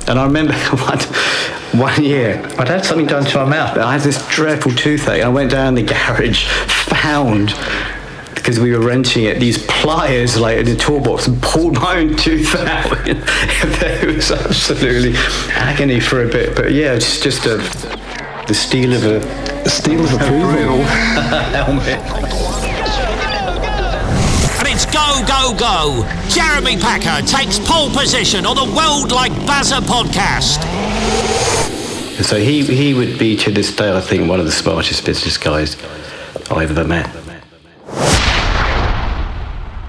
And I remember one year, I'd had something done to my mouth, but I had this dreadful toothache. I went down the garage, found, because we were renting it, these pliers like in the toolbox, and pulled my own tooth out. It was absolutely agony for a bit, but yeah, it's just the steel of approval helmet. And it's go! Jeremy Packer takes pole position on the Weld Like Bazza Podcast. So he would be, to this day, I think, one of the smartest business guys I've ever met.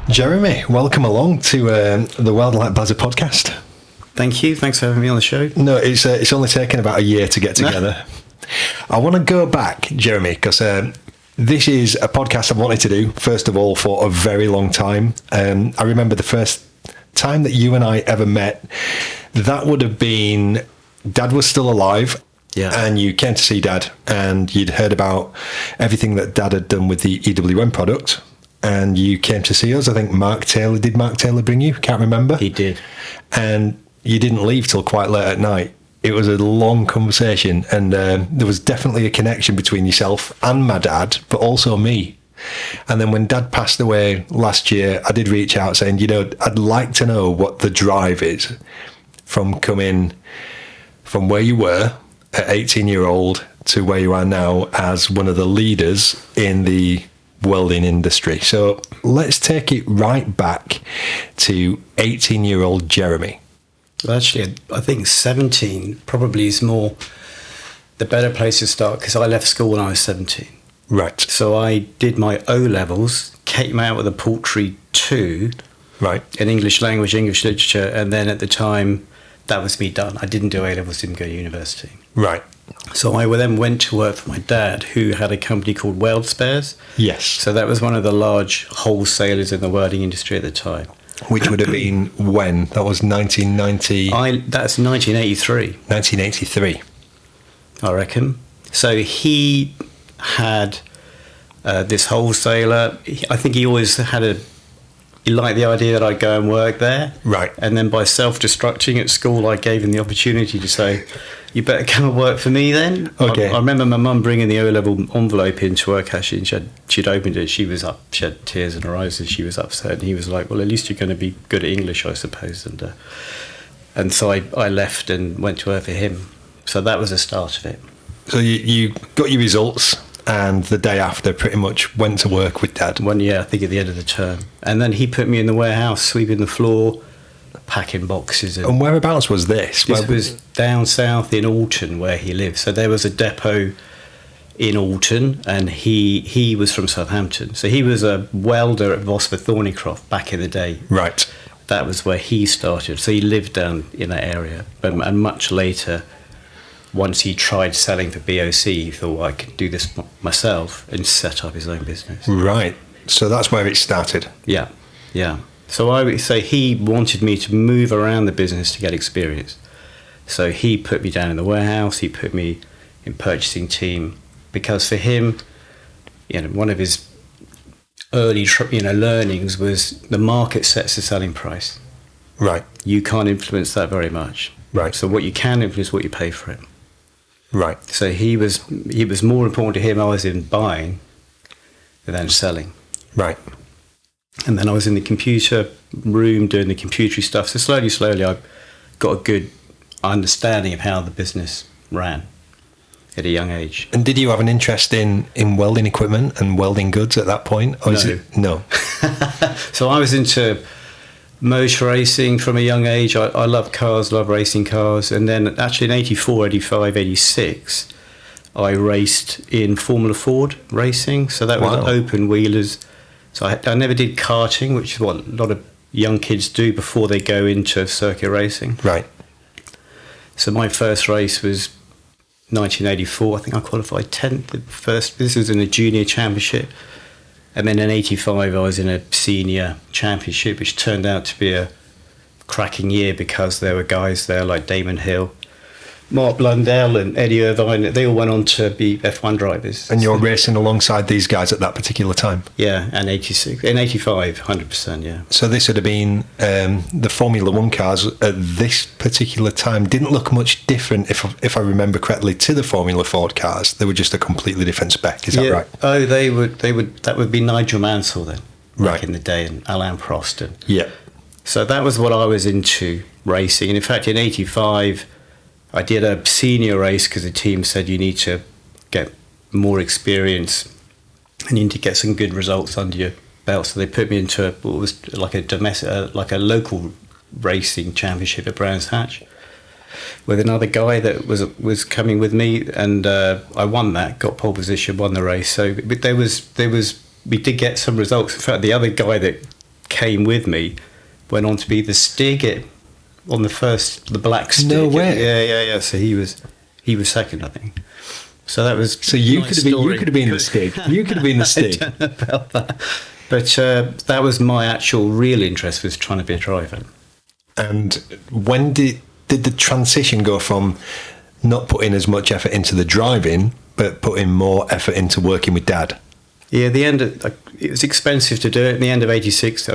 Jeremy, welcome along to the Weld Like Bazza Podcast. Thank you. Thanks for having me on the show. No, it's only taken about a year to get together. I want to go back, Jeremy, because this is a podcast I've wanted to do, first of all, for a very long time. I remember the first time that you and I ever met, that would have been, Dad was still alive. Yeah. And you came to see Dad, and you'd heard about everything that Dad had done with the EWM product. And you came to see us. I think did Mark Taylor bring you? Can't remember. He did. And you didn't leave till quite late at night. It was a long conversation, and there was definitely a connection between yourself and my dad, but also me. And then when Dad passed away last year, I did reach out saying, I'd like to know what the drive is from coming from where you were at 18-year-old to where you are now as one of the leaders in the welding industry. So let's take it right back to 18-year-old Jeremy. Well, actually, I think 17 probably is more the better place to start, because I left school when I was 17. Right. So I did my O-levels, came out with a paltry 2 right. in English language, English literature, and then at the time, that was me done. I didn't do A-levels, didn't go to university. Right. So I then went to work for my dad, who had a company called Weld Spares. Yes. So that was one of the large wholesalers in the welding industry at the time. Which would have been when? That was 1990... That's 1983. 1983. I reckon. So he had this wholesaler. I think he always he liked the idea that I'd go and work there. Right. And then by self-destructing at school, I gave him the opportunity to say, you better come and work for me then. Okay. I remember my mum bringing the O-level envelope into her cashier, and she'd opened it. She was up. She had tears in her eyes, and she was upset. And he was like, well, at least you're going to be good at English, I suppose. And so I left and went to work for him. So that was the start of it. So you got your results, and the day after pretty much went to work with Dad. I think at the end of the term. And then he put me in the warehouse, sweeping the floor, packing boxes. And whereabouts was this? This was down south in Alton, where he lived. So there was a depot in Alton, and he was from Southampton. So he was a welder at Vosper Thornycroft back in the day. Right. That was where he started. So he lived down in that area. And much later, once he tried selling for BOC, he thought, I could do this myself, and set up his own business. Right. So that's where it started. Yeah. So I would say he wanted me to move around the business to get experience. So he put me down in the warehouse, he put me in purchasing team, because for him, one of his early learnings was the market sets the selling price. Right. You can't influence that very much. Right. So what you can influence is what you pay for it. Right. So he was more important to him, I was in buying than selling. Right. And then I was in the computer room doing the computery stuff. So slowly I got a good understanding of how the business ran at a young age. And did you have an interest in welding equipment and welding goods at that point? Or No. So I was into motor racing from a young age. I love cars, love racing cars. And then actually in 84, 85, 86, I raced in Formula Ford racing. So that was open wheelers. So I never did karting, which is what a lot of young kids do before they go into circuit racing. Right. So my first race was 1984. I think I qualified 10th. This was in a junior championship. And then in 85, I was in a senior championship, which turned out to be a cracking year because there were guys there like Damon Hill, Mark Blundell and Eddie Irvine, they all went on to be F1 drivers. And you're racing alongside these guys at that particular time? Yeah, and 86, in 85, 100%, yeah. So this would have been the Formula One cars at this particular time didn't look much different, if I remember correctly, to the Formula Ford cars. They were just a completely different spec. Is that right? Oh, they would. That would be Nigel Mansell then, right, back in the day, and Alain Prost. Yeah. So that was what I was into, racing. And in fact, in 85, I did a senior race because the team said you need to get more experience and you need to get some good results under your belt. So they put me into what was like a domestic, like a local racing championship at Brands Hatch with another guy that was coming with me, and I won that, got pole position, won the race. So but we did get some results. In fact, the other guy that came with me went on to be the Stig on the black Stig. No way. Yeah. So he was second, I think. So that was. So you could have been the Stig. You could have been the Stig. I don't know about that, but that was my actual real interest, was trying to be a driver. And when did the transition go from not putting as much effort into the driving, but putting more effort into working with Dad? Yeah, it was expensive to do it. In the end of '86,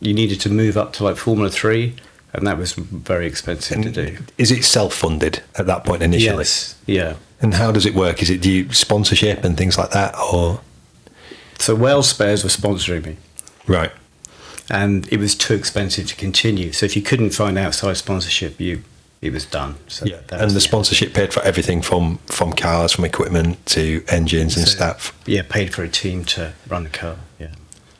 you needed to move up to like Formula 3, and that was very expensive to do. Is it self-funded at that point initially? Yes, yeah. And how does it work? Do you sponsorship and things like that, or? So Weld Spares were sponsoring me. Right. And it was too expensive to continue. So if you couldn't find outside sponsorship, it was done. So yeah. And the sponsorship paid for everything from cars, from equipment to engines and staff. Yeah, paid for a team to run the car. Yeah.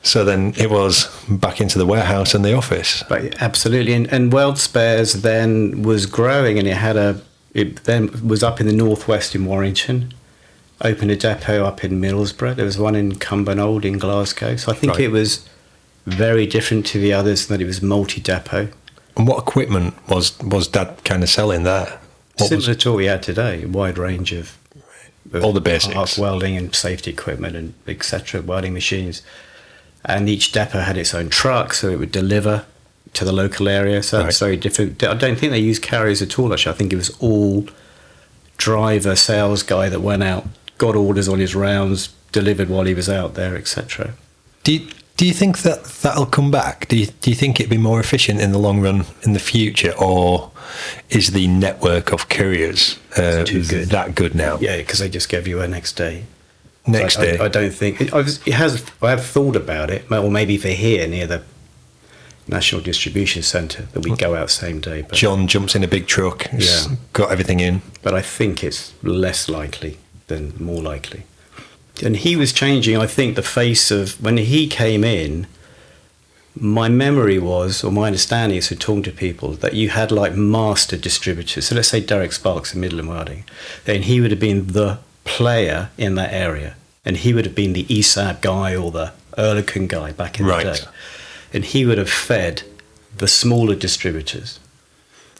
So then it was back into the warehouse and the office. But absolutely, and Weld Spares then was growing, and it then was up in the northwest in Warrington. Opened a depot up in Middlesbrough. There was one in Cumbernauld in Glasgow. So I think It was very different to the others, that it was multi-depot. And what equipment was Dad kind of selling there? Similar to what we had today, a wide range of all the basics, arc welding and safety equipment and etc. welding machines. And each depot had its own truck, so it would deliver to the local area. So it's very different. I don't think they used carriers at all, actually. I think it was all driver, sales guy that went out, got orders on his rounds, delivered while he was out there, etc. Do you think that'll come back? Do you think it'd be more efficient in the long run in the future, or is the network of couriers that good now? Yeah, because they just give you a next day. Next day. I don't think I have thought about it, or maybe for here near the National Distribution Centre that we go out same day. But John jumps in a big truck, got everything in. But I think it's less likely than more likely. And he was changing, I think, the face of, when he came in, my memory was, or my understanding is, from talking to people, that you had like master distributors. So let's say Derek Sparks in Midland Welding, then he would have been the player in that area, and he would have been the ESAB guy or the Oerlikon guy back in the day, and he would have fed the smaller distributors.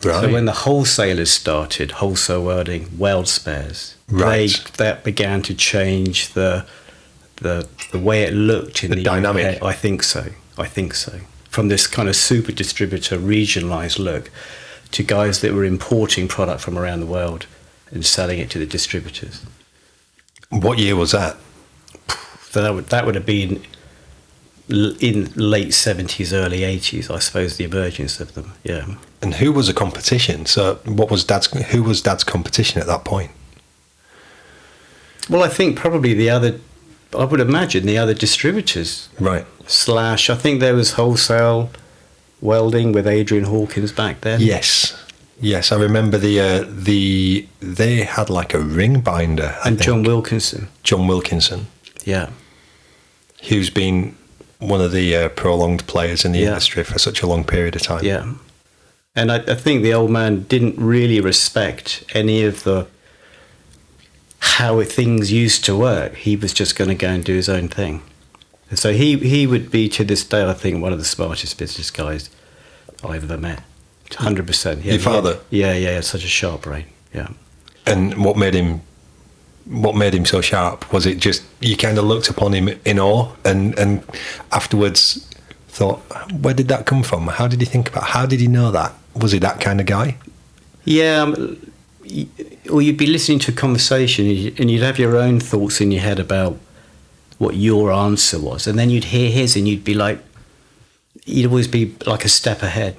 Right. So when the wholesalers started, wholesale welding, Weld Spares, that began to change the way it looked in the dynamic. UK. I think so. From this kind of super distributor, regionalised look, to guys that were importing product from around the world and selling it to the distributors. What year was that? So that would have been in late 70s, early 80s, I suppose, the emergence of them. Yeah. And who was the competition? So who was Dad's competition at that point? Well, I think probably I would imagine the other distributors. Right. I think there was wholesale welding with Adrian Hawkins back then. Yes, I remember they had like a ring binder. And John Wilkinson. Yeah. Who's been one of the prolonged players in the industry for such a long period of time. Yeah. And I think the old man didn't really respect any of how things used to work. He was just going to go and do his own thing. And so he would be, to this day, I think, one of the smartest business guys I've ever met. 100%. Your father? Yeah, such a sharp brain. Yeah. And what made him so sharp? Was it just you kind of looked upon him in awe and afterwards thought, where did that come from? How did he think about? How did he know that? Was he that kind of guy? Yeah, or you'd be listening to a conversation and you'd have your own thoughts in your head about what your answer was, and then you'd hear his and you'd be like, you'd always be like a step ahead.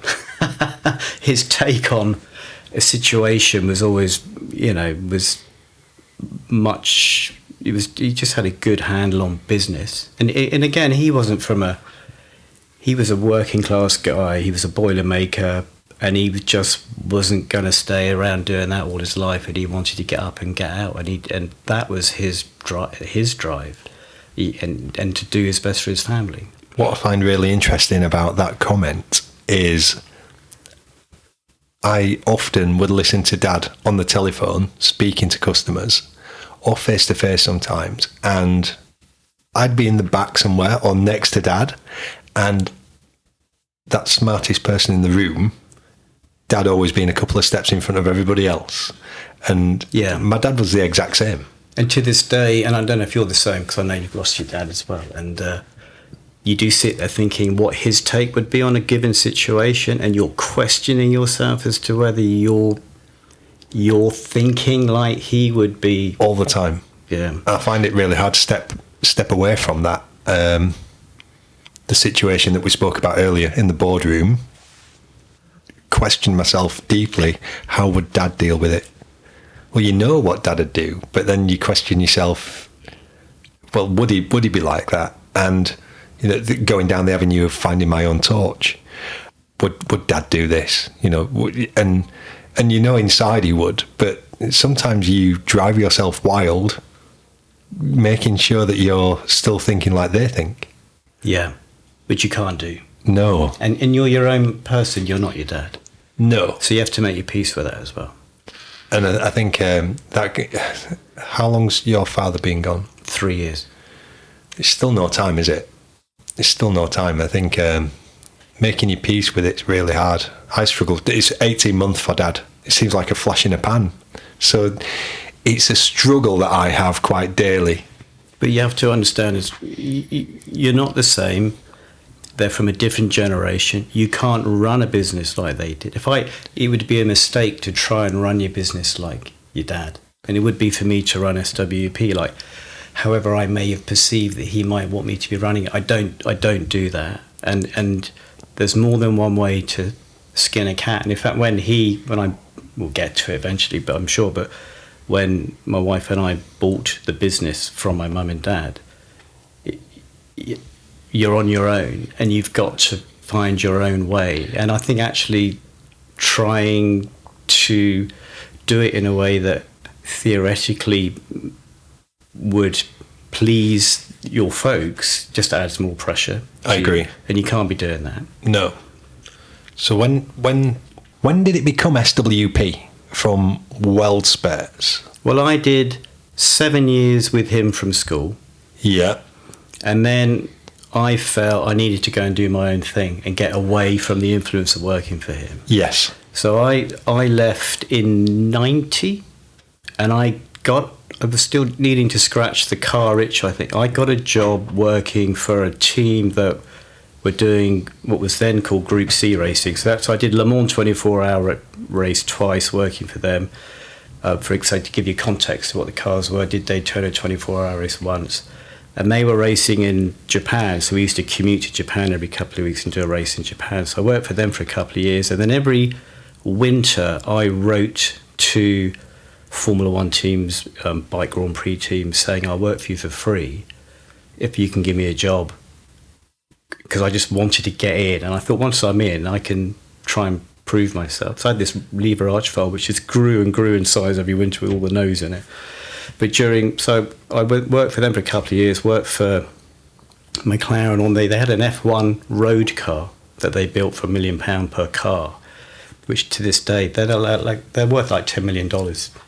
His take on a situation was always, was much. He just had a good handle on business, and again, he was a working class guy. He was a boiler maker, and he just wasn't going to stay around doing that all his life. And he wanted to get up and get out, and that was his drive, and to do his best for his family. What I find really interesting about that comment is I often would listen to Dad on the telephone speaking to customers, or face to face sometimes, and I'd be in the back somewhere or next to Dad, and that smartest person in the room, Dad always being a couple of steps in front of everybody else. And my dad was the exact same. And to this day, and I don't know if you're the same, because I know you've lost your dad as well, and you do sit there thinking what his take would be on a given situation, and you're questioning yourself as to whether you're thinking like he would be. All the time. Yeah. I find it really hard to step away from that. The situation that we spoke about earlier in the boardroom, question myself deeply, how would Dad deal with it? Well, you know what Dad would do, but then you question yourself, well, would he be like that? And going down the avenue of finding my own torch, would Dad do this? And inside he would, but sometimes you drive yourself wild, making sure that you're still thinking like they think. Yeah, which you can't do. No. And you're your own person, you're not your dad. No. So you have to make your peace with that as well. And I think how long's your father been gone? 3 years. It's still no time, is it? It's still no time. I think making your peace with it's really hard. I struggled. It's 18 months for Dad. It seems like a flash in a pan. So it's a struggle that I have quite daily. But you have to understand, you're not the same. They're from a different generation. You can't run a business like they did. It would be a mistake to try and run your business like your dad. And it would be for me to run SWP like however I may have perceived that he might want me to be running it. I don't do that. And there's more than one way to skin a cat. And in fact, we'll get to it eventually, but I'm sure, but when my wife and I bought the business from my mum and dad, you're on your own and you've got to find your own way. And I think actually trying to do it in a way that theoretically would please your folks just adds more pressure. I agree. And you can't be doing that. No. So when did it become SWP from Weld Spares? Well, I did 7 years with him from school. Yeah. And then I felt I needed to go and do my own thing and get away from the influence of working for him. Yes. So I left in 90, and I was still needing to scratch the car itch, I think. I got a job working for a team that were doing what was then called Group C racing. So I did Le Mans 24-hour race twice working for them. To give you context of what the cars were, I did Daytona 24-hour race once. And they were racing in Japan, so we used to commute to Japan every couple of weeks and do a race in Japan. So I worked for them for a couple of years, and then every winter I wrote to Formula One teams, bike Grand Prix teams, saying I'll work for you for free if you can give me a job, because I just wanted to get in. And I thought once I'm in, I can try and prove myself. So I had this lever arch valve which just grew and grew in size every winter with all the nose in it. But so I worked for them for a couple of years, worked for McLaren they had an F1 road car that they built for £1 million per car, which to this day, they're worth like $10 million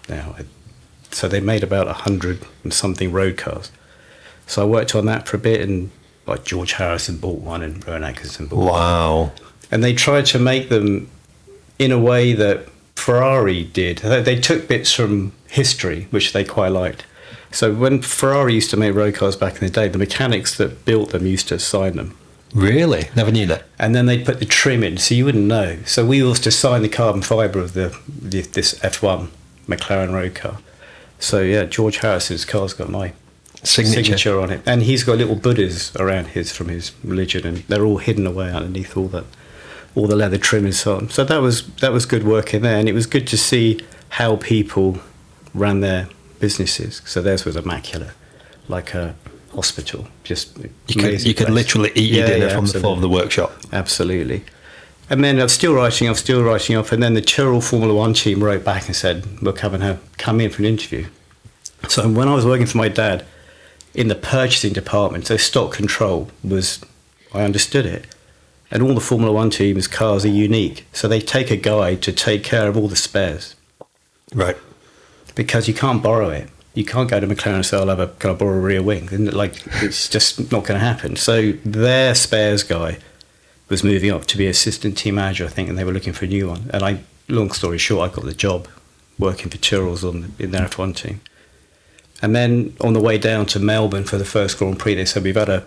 now. So they made about 100 and something road cars. So I worked on that for a bit, and like George Harrison bought one and Rowan Atkinson bought one. Wow. And they tried to make them in a way that Ferrari did. They took bits from history, which they quite liked. So when Ferrari used to make road cars back in the day, the mechanics that built them used to sign them. Really? Never knew that. And then they'd put the trim in, so you wouldn't know. So we used to sign the carbon fibre of this F1 McLaren road car. So yeah, George Harrison's car's got my Signature. on it, and he's got little Buddhas around from his religion, and they're all hidden away underneath all the leather trim and so on. So that was good work in there, and it was good to see how people ran their businesses. So theirs was immaculate, like a hospital. Just you could literally eat your dinner from the floor of the workshop. Absolutely. And then I was still writing off, and then the Tyrrell Formula One team wrote back and said, "We'll come in for an interview." So when I was working for my dad in the purchasing department, so stock control I understood it. And all the Formula One team's cars are unique, so they take a guy to take care of all the spares. Right. Because you can't borrow it. You can't go to McLaren and say, can I borrow a rear wing? And it's just not going to happen. So their spares guy was moving up to be assistant team manager, I think, and they were looking for a new one. And long story short, I got the job working for Tyrrell's in their F1 team. And then on the way down to Melbourne for the first Grand Prix, they said, we've had a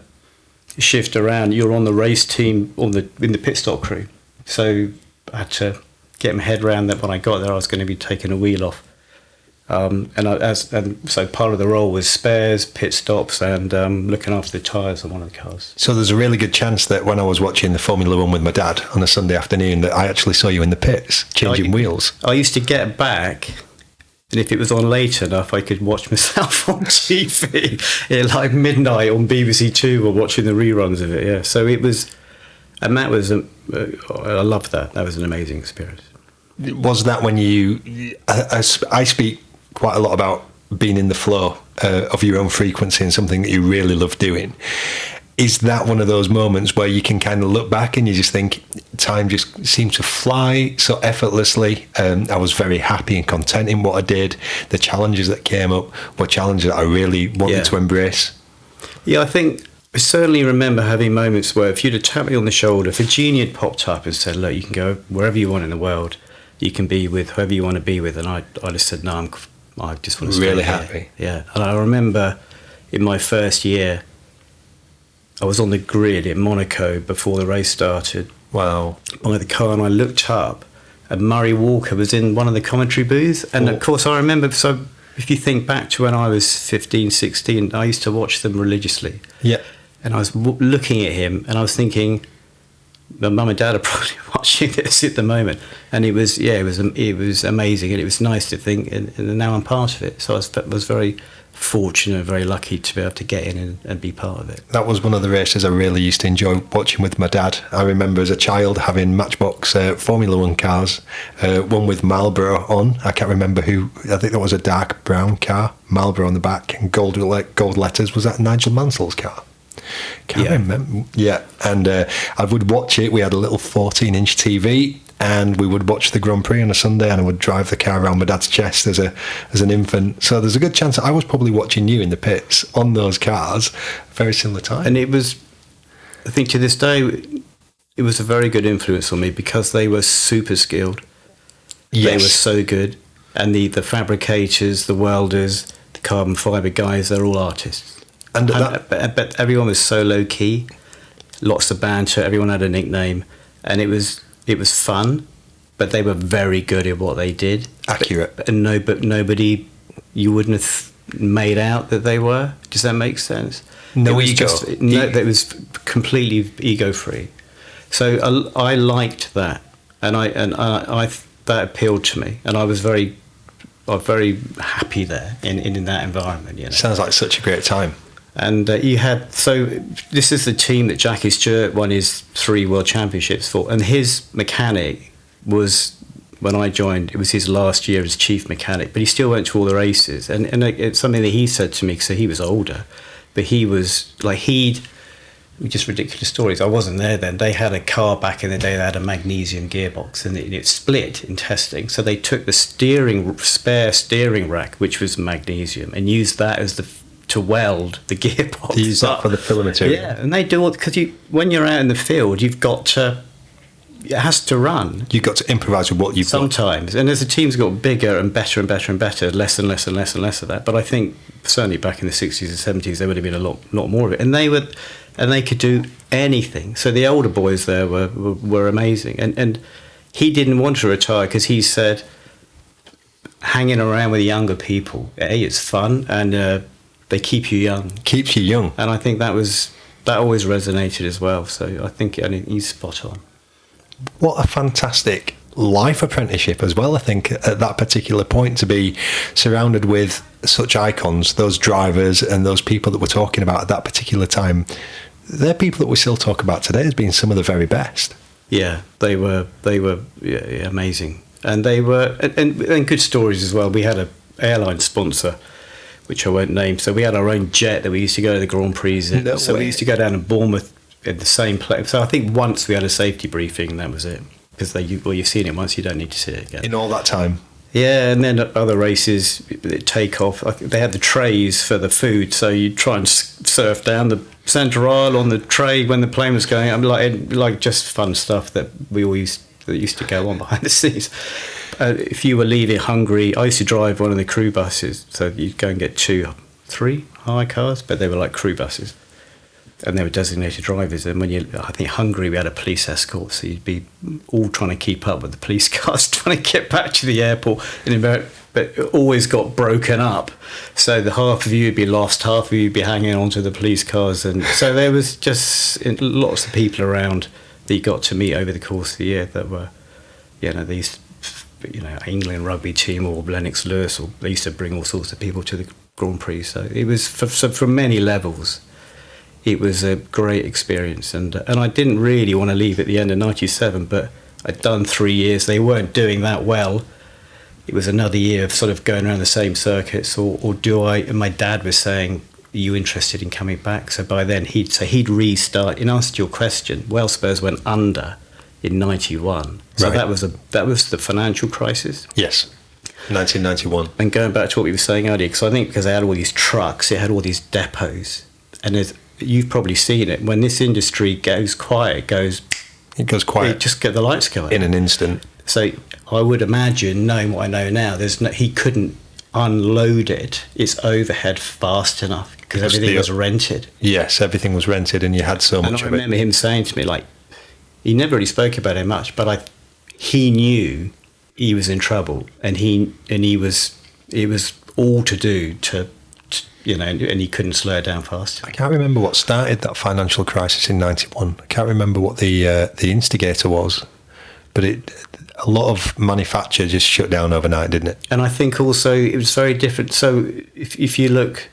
shift around. You're on the race team in the pit stop crew. So I had to get my head around that when I got there, I was going to be taking a wheel off. So part of the role was spares, pit stops, and looking after the tyres on one of the cars. So there's a really good chance that when I was watching the Formula One with my dad on a Sunday afternoon, that I actually saw you in the pits changing wheels. I used to get back, and if it was on late enough, I could watch myself on TV at like midnight on BBC Two or watching the reruns of it. Yeah, so it was, and that was I loved that. That was an amazing experience. Was that when I speak quite a lot about being in the flow of your own frequency and something that you really love doing. Is that one of those moments where you can kind of look back and you just think time just seemed to fly so effortlessly? I was very happy and content in what I did. The challenges that came up were challenges that I really wanted to embrace. Yeah, I certainly remember having moments where if you'd have tapped me on the shoulder, if a genie had popped up and said, look, you can go wherever you want in the world, you can be with whoever you want to be with, and I just said, no, I just want to stay really here. happy. Yeah, and I remember in my first year, I was on the grid in Monaco before the race started. Wow. By the car, and I looked up, and Murray Walker was in one of the commentary booths. And of course, I remember, so if you think back to when I was 15, 16, I used to watch them religiously. Yeah. And I was looking at him, and I was thinking, my mum and dad are probably watching this at the moment, and it was amazing, and it was nice to think, and now I'm part of it. So I was very fortunate and very lucky to be able to get in and be part of it. That was one of the races I really used to enjoy watching with my dad. I remember as a child having Matchbox Formula One cars, one with Marlboro on. I can't remember who. I think that was a dark brown car, Marlboro on the back, and gold letters. Was that Nigel Mansell's car? Can't remember. Yeah, and I would watch it. We had a little 14-inch TV, and we would watch the Grand Prix on a Sunday, and I would drive the car around my dad's chest as an infant. So there's a good chance that I was probably watching you in the pits on those cars, very similar time. And it was, I think to this day, it was a very good influence on me because they were super skilled. Yes. They were so good, and the fabricators, the welders, the carbon fibre guys, they're all artists. But everyone was so low key, lots of banter. Everyone had a nickname, and it was fun. But they were very good at what they did. Accurate. But nobody, you wouldn't have made out that they were. Does that make sense? No ego. It was completely ego free. So I liked that, and I that appealed to me, and I was very happy there in that environment. You know? Sounds like such a great time. And this is the team that Jackie Stewart won his 3 world championships for, and his mechanic was, when I joined, it was his last year as chief mechanic, but he still went to all the races, and it's something that he said to me, because he was older, but he was like, just ridiculous stories. I wasn't there then. They had a car back in the day that had a magnesium gearbox, and it split in testing, so they took the spare steering rack, which was magnesium, and used that as to weld the gearbox. To use that for the filler material. Yeah, and they do it because when you're out in the field, it has to run. You've got to improvise with what you've sometimes. And as the teams got bigger and better and better and better, less and less and less and less of that. But I think certainly back in the 60s and 70s, there would have been a lot more of it. And they could do anything. So the older boys there were amazing. And he didn't want to retire because he said, hanging around with younger people. It's fun, and they keep you young. Keeps you young. And I think that always resonated as well. So I think he's spot on. What a fantastic life apprenticeship as well, I think, at that particular point, to be surrounded with such icons, those drivers and those people that we're talking about at that particular time. They're people that we still talk about today as being some of the very best. Yeah, they were amazing. And they were, and good stories as well. We had an airline sponsor, which I won't name. So we had our own jet that we used to go to the Grand Prix in. We used to go down to Bournemouth at the same place. So I think once we had a safety briefing, and that was it. Because you've seen it once, you don't need to see it again. In all that time? Yeah, and then other races take off. They had the trays for the food, so you try and surf down the centre aisle on the tray when the plane was going. I'm like just fun stuff that used to go on behind the scenes. If you were leaving Hungary, I used to drive one of the crew buses, so you'd go and get 3 hire cars, but they were like crew buses, and they were designated drivers. And I think Hungary, we had a police escort, so you'd be all trying to keep up with the police cars, trying to get back to the airport, but it always got broken up. So the half of you would be lost, half of you would be hanging onto the police cars, and so there was just lots of people around that you got to meet over the course of the year that were, these, England rugby team or Lennox Lewis, or they used to bring all sorts of people to the Grand Prix. So it was from many levels. It was a great experience, and I didn't really want to leave at the end of '97, but I'd done 3 years. They weren't doing that well. It was another year of sort of going around the same circuits, or do I? And my dad was saying, "Are you interested in coming back?" So by then he'd restart. In answer to your question, Weld Spurs went under in '91. So right. that was the financial crisis. Yes, 1991. And going back to what we were saying earlier, because they had all these trucks, it had all these depots, and you've probably seen it. When this industry goes quiet, it goes quiet. Just get the lights go out in an instant. So I would imagine, knowing what I know now, he couldn't unload its overhead fast enough because everything was rented. Yes, everything was rented, and you had so much of it. And I remember him saying to me, like, he never really spoke about it much, but he knew he was in trouble, and it was all to do to and he couldn't slow it down fast. I can't remember what started that financial crisis in '91. I can't remember what the instigator was, but a lot of manufacture just shut down overnight, didn't it? And I think also it was very different. So if you look,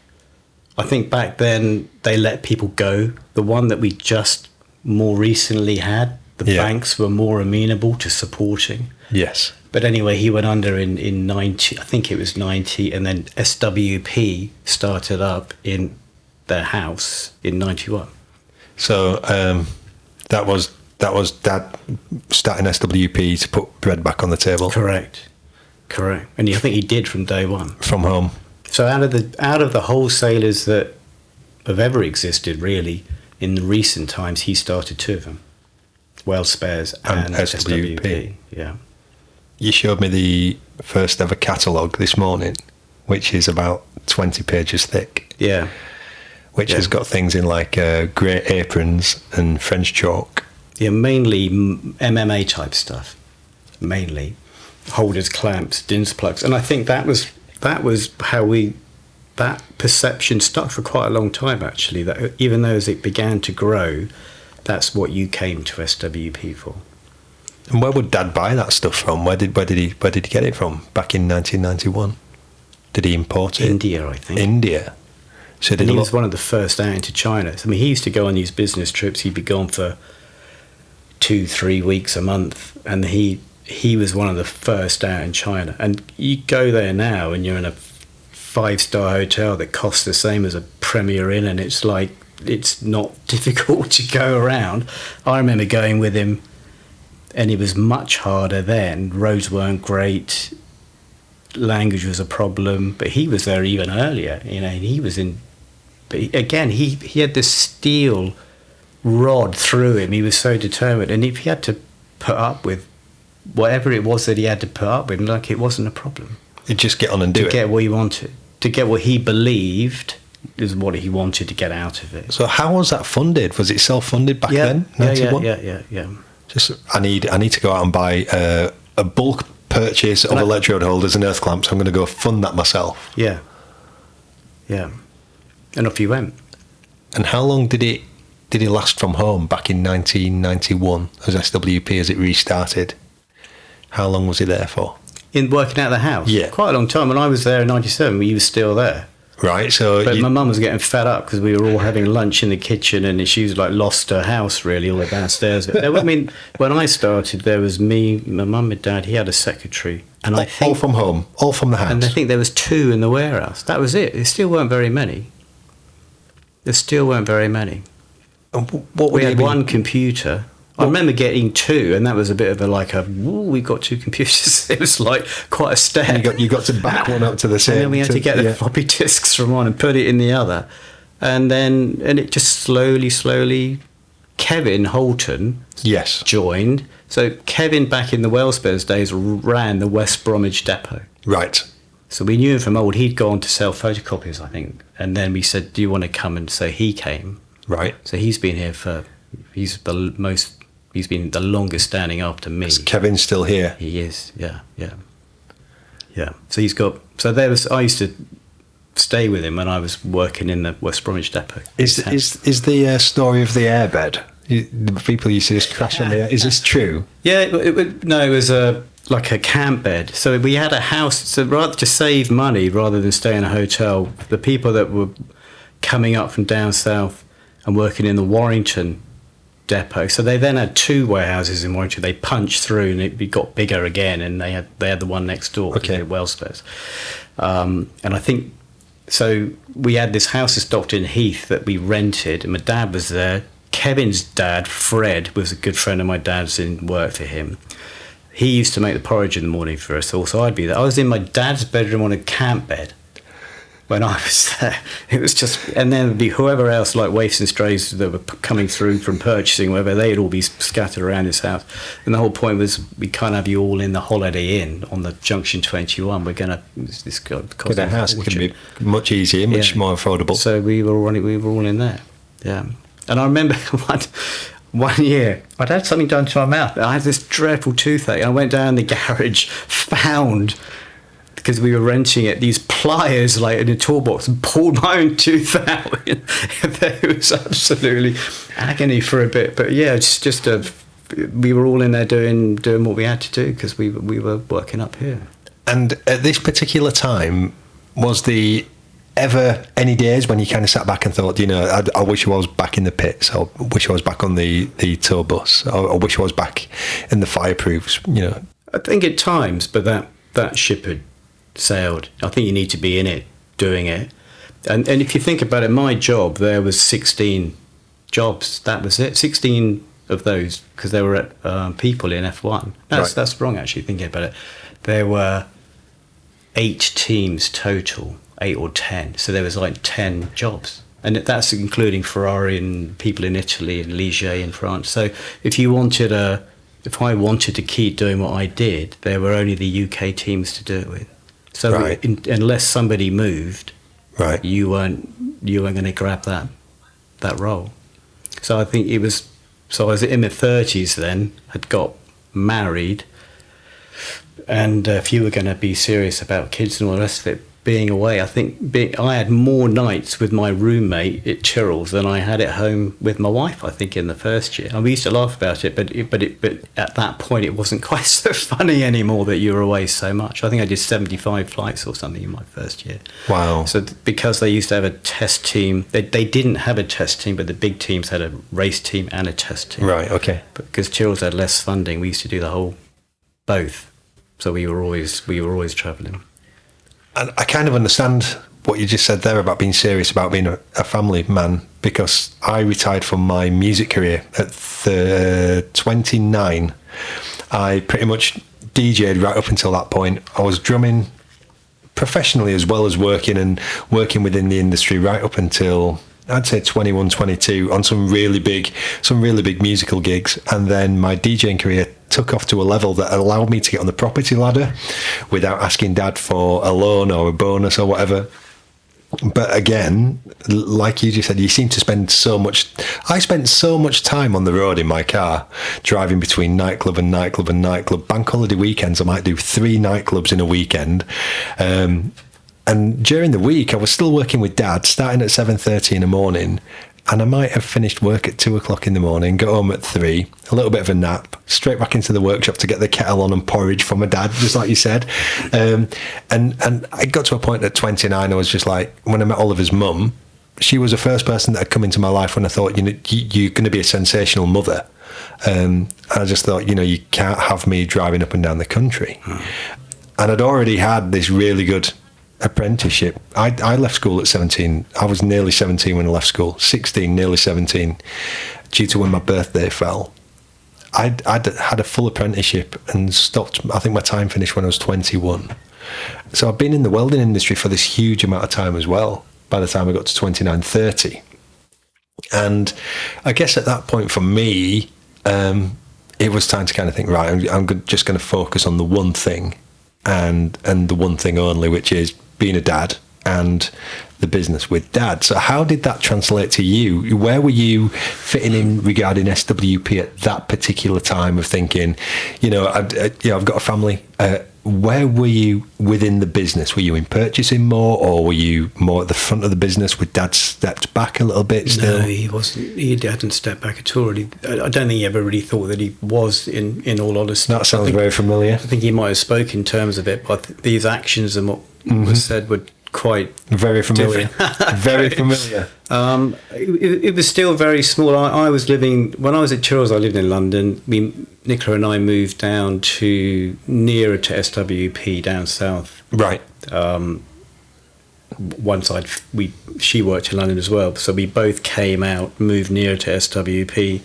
I think back then they let people go. The one that we just more recently had, the banks were more amenable to supporting. Yes. But anyway, he went under in 90, I think it was 90, and then SWP started up in their house in 91. So that was Dad starting SWP to put bread back on the table. Correct. And I think he did from day one. From home. So out of the wholesalers that have ever existed, really, in the recent times, he started 2 of them. Weld Spares and SWP. Yeah. You showed me the first ever catalogue this morning, which is about 20 pages thick. Yeah. Which has got things in like grey aprons and French chalk. Yeah, mainly MMA type stuff. Mainly holders, clamps, DINS plugs, and I think that was how that perception stuck for quite a long time. Actually, that even though as it began to grow, that's what you came to SWP for. And where would Dad buy that stuff from? Where did he get it from back in 1991? Did he import it? India, I think. India. So he was one of the first out into China. I mean, he used to go on these business trips. He'd be gone for 2-3 weeks a month, and he was one of the first out in China. And you go there now, and you're in a 5-star hotel that costs the same as a Premier Inn, and it's like it's not difficult to go around. I remember going with him. And it was much harder then. Roads weren't great. Language was a problem. But he was there even earlier. And he was in... But he had this steel rod through him. He was so determined. And if he had to put up with whatever it was that he had to put up with, like, it wasn't a problem. He'd just get on and do it. To get what he wanted. To get what he believed is what he wanted to get out of it. So how was that funded? Was it self-funded back then? 91? Yeah. Just I need to go out and buy a bulk purchase of electrode holders and earth clamps. I'm going to go fund that myself. Yeah. Yeah. And off you went. And how long did it last from home back in 1991 as SWP as it restarted? How long was he there for? In working out of the house? Yeah. Quite a long time. When I was there in 97, he was still there. Right, so... But my mum was getting fed up because we were all having lunch in the kitchen and she was like lost her house really all the way downstairs. I mean, when I started, there was me, my mum and dad, he had a secretary. And I think, all from home, all from the house. And I think there was 2 in the warehouse. That was it. There still weren't very many. What We had one computer. I remember getting 2, and that was a bit of we got 2 computers. It was like quite a step. You got to back one up to the same. And then we had to get the floppy disks from one and put it in the other. And it just slowly, Kevin Holton joined. So Kevin, back in the Wellspares days, ran the West Bromwich depot. Right. So we knew him from old. He'd gone to sell photocopies, I think. And then we said, do you want to come? And so he came. Right. So he's been here he's been the longest standing after me. Is Kevin still here? He is, yeah. So I used to stay with him when I was working in the West Bromwich depot. Is the story of the airbed? The people used to just crash on the air. Is this true? Yeah, it was like a camp bed. So we had a house. So rather to save money, rather than stay in a hotel, the people that were coming up from down south and working in the Warrington depot. So they then had 2 warehouses in Warrington. They punched through and it got bigger again, and they had the one next door. Okay. Wellspares. And I think so. We had this house in Stockton Heath that we rented, and my dad was there. Kevin's dad, Fred, was a good friend of my dad's and worked for him. He used to make the porridge in the morning for us all, so I'd be there. I was in my dad's bedroom on a camp bed when I was there. It was just, and then there'd be whoever else, like waifs and strays that were coming through from purchasing, whatever, they'd all be scattered around his house. And the whole point was we can't have you all in the Holiday Inn on the Junction 21. We're going to, this cost a house can be much easier, much more affordable. So we were all in there, yeah. And I remember one year, I'd had something done to my mouth. I had this dreadful toothache. I went down the garage, found, because we were renting it, these pliers like in a toolbox, and pulled my own tooth out. It was absolutely agony for a bit. But yeah, it's just we were all in there doing what we had to do because we were working up here. And at this particular time, was the ever any days when you kind of sat back and thought, I wish I was back in the pits, or wish I was back on the tour bus, or I wish I was back in the fireproofs, I think at times, but that ship had sailed. I think you need to be in it, doing it. And if you think about it, my job, there was 16 jobs. That was it. 16 of those, because there were people in F1. That's wrong, actually, thinking about it. There were 8 teams total. 8 or 10, so there was like 10 jobs, and that's including Ferrari and people in Italy and Ligier in France. So if I wanted to keep doing what I did, there were only the UK teams to do it with. So unless somebody moved, you weren't going to grab that role. So I think it was. So I was in my 30s then, had got married, and if you were going to be serious about kids and all the rest of it, being away, I think I had more nights with my roommate at Tyrrell's than I had at home with my wife, I think, in the first year. And we used to laugh about it, but at that point it wasn't quite so funny anymore that you were away so much. I think I did 75 flights or something in my first year. Wow. So because they used to have a test team, they didn't have a test team, but the big teams had a race team and a test team. Right, okay. But because Tyrrell's had less funding, we used to do both. So we were always travelling. And I kind of understand what you just said there about being serious about being a family man, because I retired from my music career at 29. I pretty much DJ'd right up until that point. I was drumming professionally as well as working within the industry right up until, I'd say, 21, 22 on some really big musical gigs. And then my DJing career took off to a level that allowed me to get on the property ladder without asking Dad for a loan or a bonus or whatever. But again, like you just said, you seem to spend so much. I spent so much time on the road in my car, driving between nightclub and nightclub and nightclub. Bank holiday weekends, I might do 3 nightclubs in a weekend. And during the week, I was still working with Dad, starting at 7:30 in the morning. And I might have finished work at 2 o'clock in the morning, got home at 3, a little bit of a nap, straight back into the workshop to get the kettle on and porridge for my dad, just like you said. And I got to a point at 29, I was just like, when I met Oliver's mum, she was the first person that had come into my life when I thought, you're going to be a sensational mother. And I just thought, you can't have me driving up and down the country. And I'd already had this really good apprenticeship. I left school at 17. I was nearly 17 when I left school. 16, nearly 17, due to when my birthday fell. I'd had a full apprenticeship and stopped. I think my time finished when I was 21. So I've been in the welding industry for this huge amount of time as well, by the time I got to 29, 30. And I guess at that point for me, it was time to kind of think, right, I'm just going to focus on the one thing and the one thing only, which is being a dad and the business with Dad. So how did that translate to you? Where were you fitting in regarding SWP at that particular time of thinking, I've got a family. Where were you within the business? Were you in purchasing more, or were you more at the front of the business with Dad stepped back a little bit still? No, he wasn't. He hadn't stepped back at all. I don't think he ever really thought that he was, in all honesty. That sounds very familiar. I think he might have spoken in terms of it, but these actions and what was said were quite very familiar. Very familiar. It was still very small. I was living, when I was at Chills, I lived in London. Nicola and I moved down to nearer to SWP down south. Right. One side, she worked in London as well, so we both came out, moved nearer to SWP,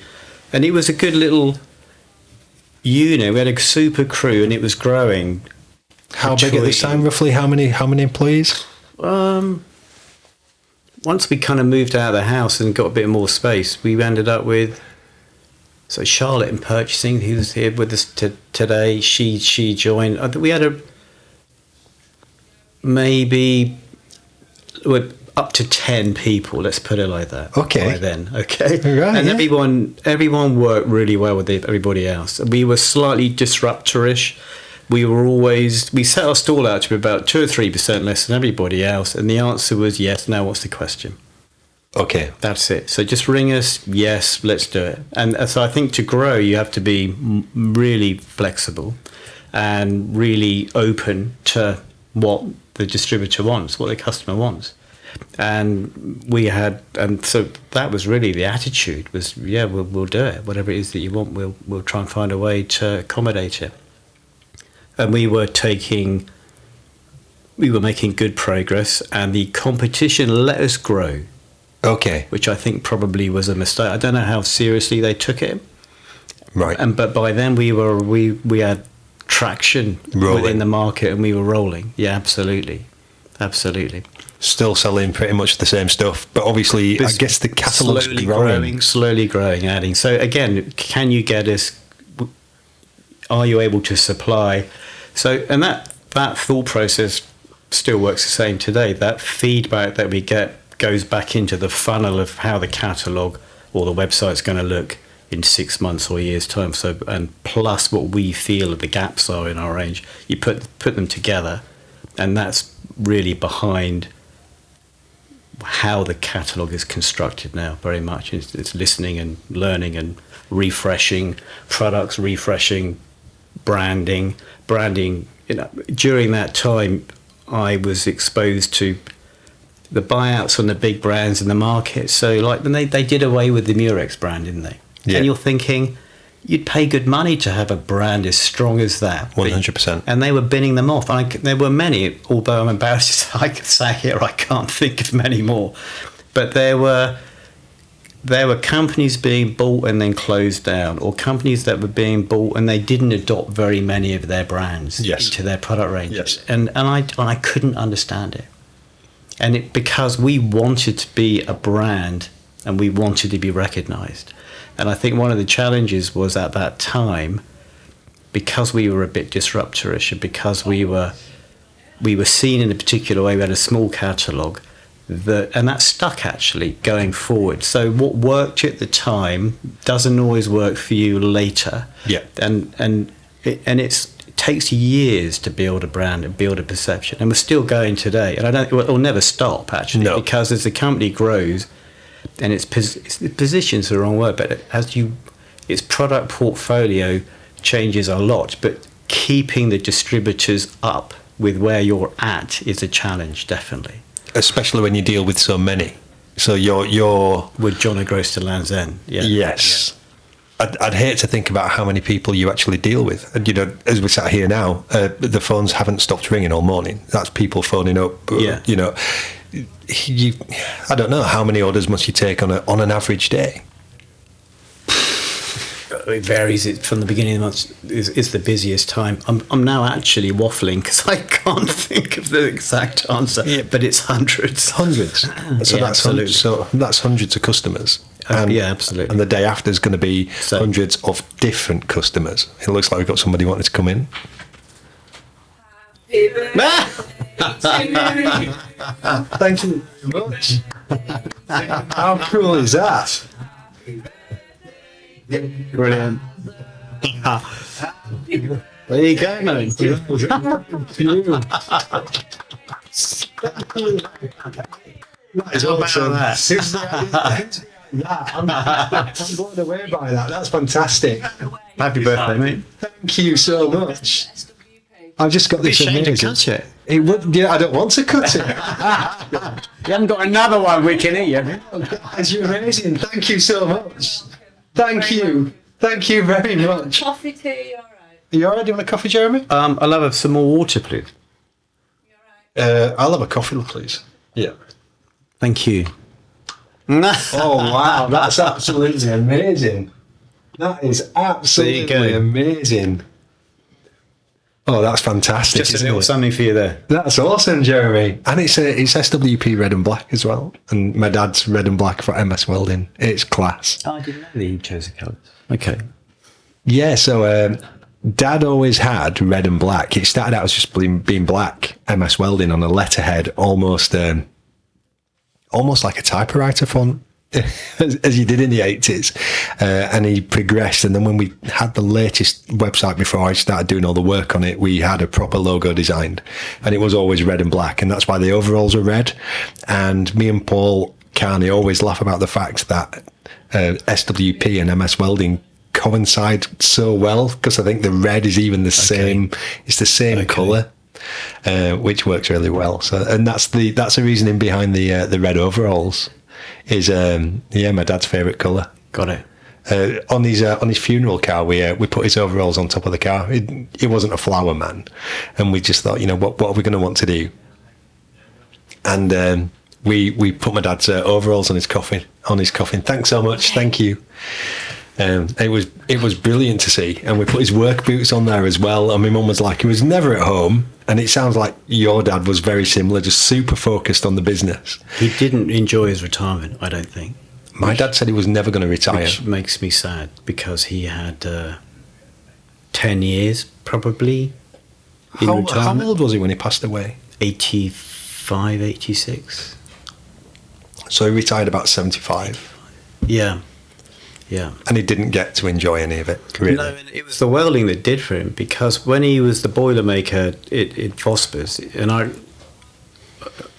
and it was a good little unit. We had a super crew, and it was growing. How big at this time, roughly? How many employees? Once we kind of moved out of the house and got a bit more space, we ended up with, so Charlotte in purchasing, who's here with us today, she joined. I think we had maybe up to 10 people, let's put it like that. Okay. By then, okay. Right, and yeah. everyone worked really well with everybody else. We were slightly disruptorish. We set our stall out to be about 2 or 3% less than everybody else, and the answer was yes. Now what's the question? Okay. That's it. So just ring us. Yes, let's do it. And so I think to grow, you have to be really flexible and really open to what the distributor wants, what the customer wants. And so that was really the attitude was, yeah, we'll do it. Whatever it is that you want, we'll try and find a way to accommodate it. And we were making good progress, and the competition let us grow. Okay. Which I think probably was a mistake. I don't know how seriously they took it. Right. But by then we had traction within the market, and we were rolling. Yeah, absolutely. Still selling pretty much the same stuff, but obviously I guess the catalogue's slowly growing, adding. So again, can you get us? Are you able to supply? So, and that thought process still works the same today. That feedback that we get goes back into the funnel of how the catalogue or the website's going to look in 6 months or a year's time. So, and plus what we feel the gaps are in our range, you put them together, and that's really behind how the catalogue is constructed now. Very much, it's listening and learning and refreshing products, refreshing branding. During that time, I was exposed to the buyouts on the big brands in the market. So like they did away with the Murex brand, didn't they? Yeah. And you're thinking, you'd pay good money to have a brand as strong as that. 100%. And they were binning them off. There were many, although I'm embarrassed to say, I could say here, I can't think of many more. But there were companies being bought and then closed down, or companies that were being bought and they didn't adopt very many of their brands into their product ranges. Yes. And I couldn't understand it. And because we wanted to be a brand and we wanted to be recognised. And I think one of the challenges was at that time, because we were a bit disruptorish and because we were seen in a particular way, we had a small catalogue, and that stuck actually going forward. So what worked at the time doesn't always work for you later. Yeah. It takes years to build a brand and build a perception, and we're still going today. And it'll never stop actually, because as the company grows, and its position's the wrong word, but its product portfolio changes a lot. But keeping the distributors up with where you're at is a challenge, definitely. Especially when you deal with so many. So you're with John O'Groats to Land's End. Yeah. Yes. Yeah. I'd hate to think about how many people you actually deal with. And, as we sat here now, the phones haven't stopped ringing all morning. That's people phoning up. Yeah. I don't know, how many orders must you take on an average day? It varies. From the beginning of the month is the busiest time. I'm now actually waffling because I can't think of the exact answer. Yeah. But it's hundreds. So that's hundreds of customers. Yeah, absolutely. And the day after is going to be hundreds of different customers. It looks like we've got somebody wanting to come in. Thank you very much. How cool is that? Brilliant. There you go, man. It's awesome. I'm blown away by that. That's fantastic. Happy birthday, mate. Thank you so much. I've just got this amazing. To cut it. It would. Yeah, I don't want to cut it. You haven't got another one we can eat, have you? You're amazing. Thank you so much. Thank you. Thank you very much. Coffee, tea, all right? Are you all right? Do you want a coffee, Jeremy? I'll have some more water, please. You all right? I'll have a coffee, please. Yeah. Thank you. Oh, wow. That's absolutely amazing. That is absolutely amazing. Oh, that's fantastic. Just a little something for you there. That's awesome, Jeremy. And it's SWP red and black as well. And my dad's red and black for MS Welding. It's class. Oh, I didn't know that you chose the colours. Okay. Yeah, so Dad always had red and black. It started out as just being black, MS Welding on a letterhead, almost like a typewriter font, as you did in the 80s. And he progressed. And then when we had the latest website before I started doing all the work on it, we had a proper logo designed. And it was always red and black. And that's why the overalls are red. And me and Paul Carney always laugh about the fact that SWP and MS Welding coincide so well, because I think the red is even the same. It's the same colour. Which works really well. So, and that's the reasoning behind the red overalls. Is my dad's favourite colour. Got it. On his funeral car, we put his overalls on top of the car. He wasn't a flower man, and we just thought, what are we going to want to do? And we put my dad's overalls on his coffin. Thanks so much. Thank you. It was brilliant to see, and we put his work boots on there as well. And my mum was like, he was never at home, and it sounds like your dad was very similar, just super focused on the business. He didn't enjoy his retirement, I don't think. My dad said he was never going to retire, which makes me sad, because he had 10 years probably in retirement. How old was he when he passed away? 85, 86. So he retired about 75. Yeah. Yeah. And he didn't get to enjoy any of it, really. No, it was the welding that did for him, because when he was the boilermaker in Vosper's, and I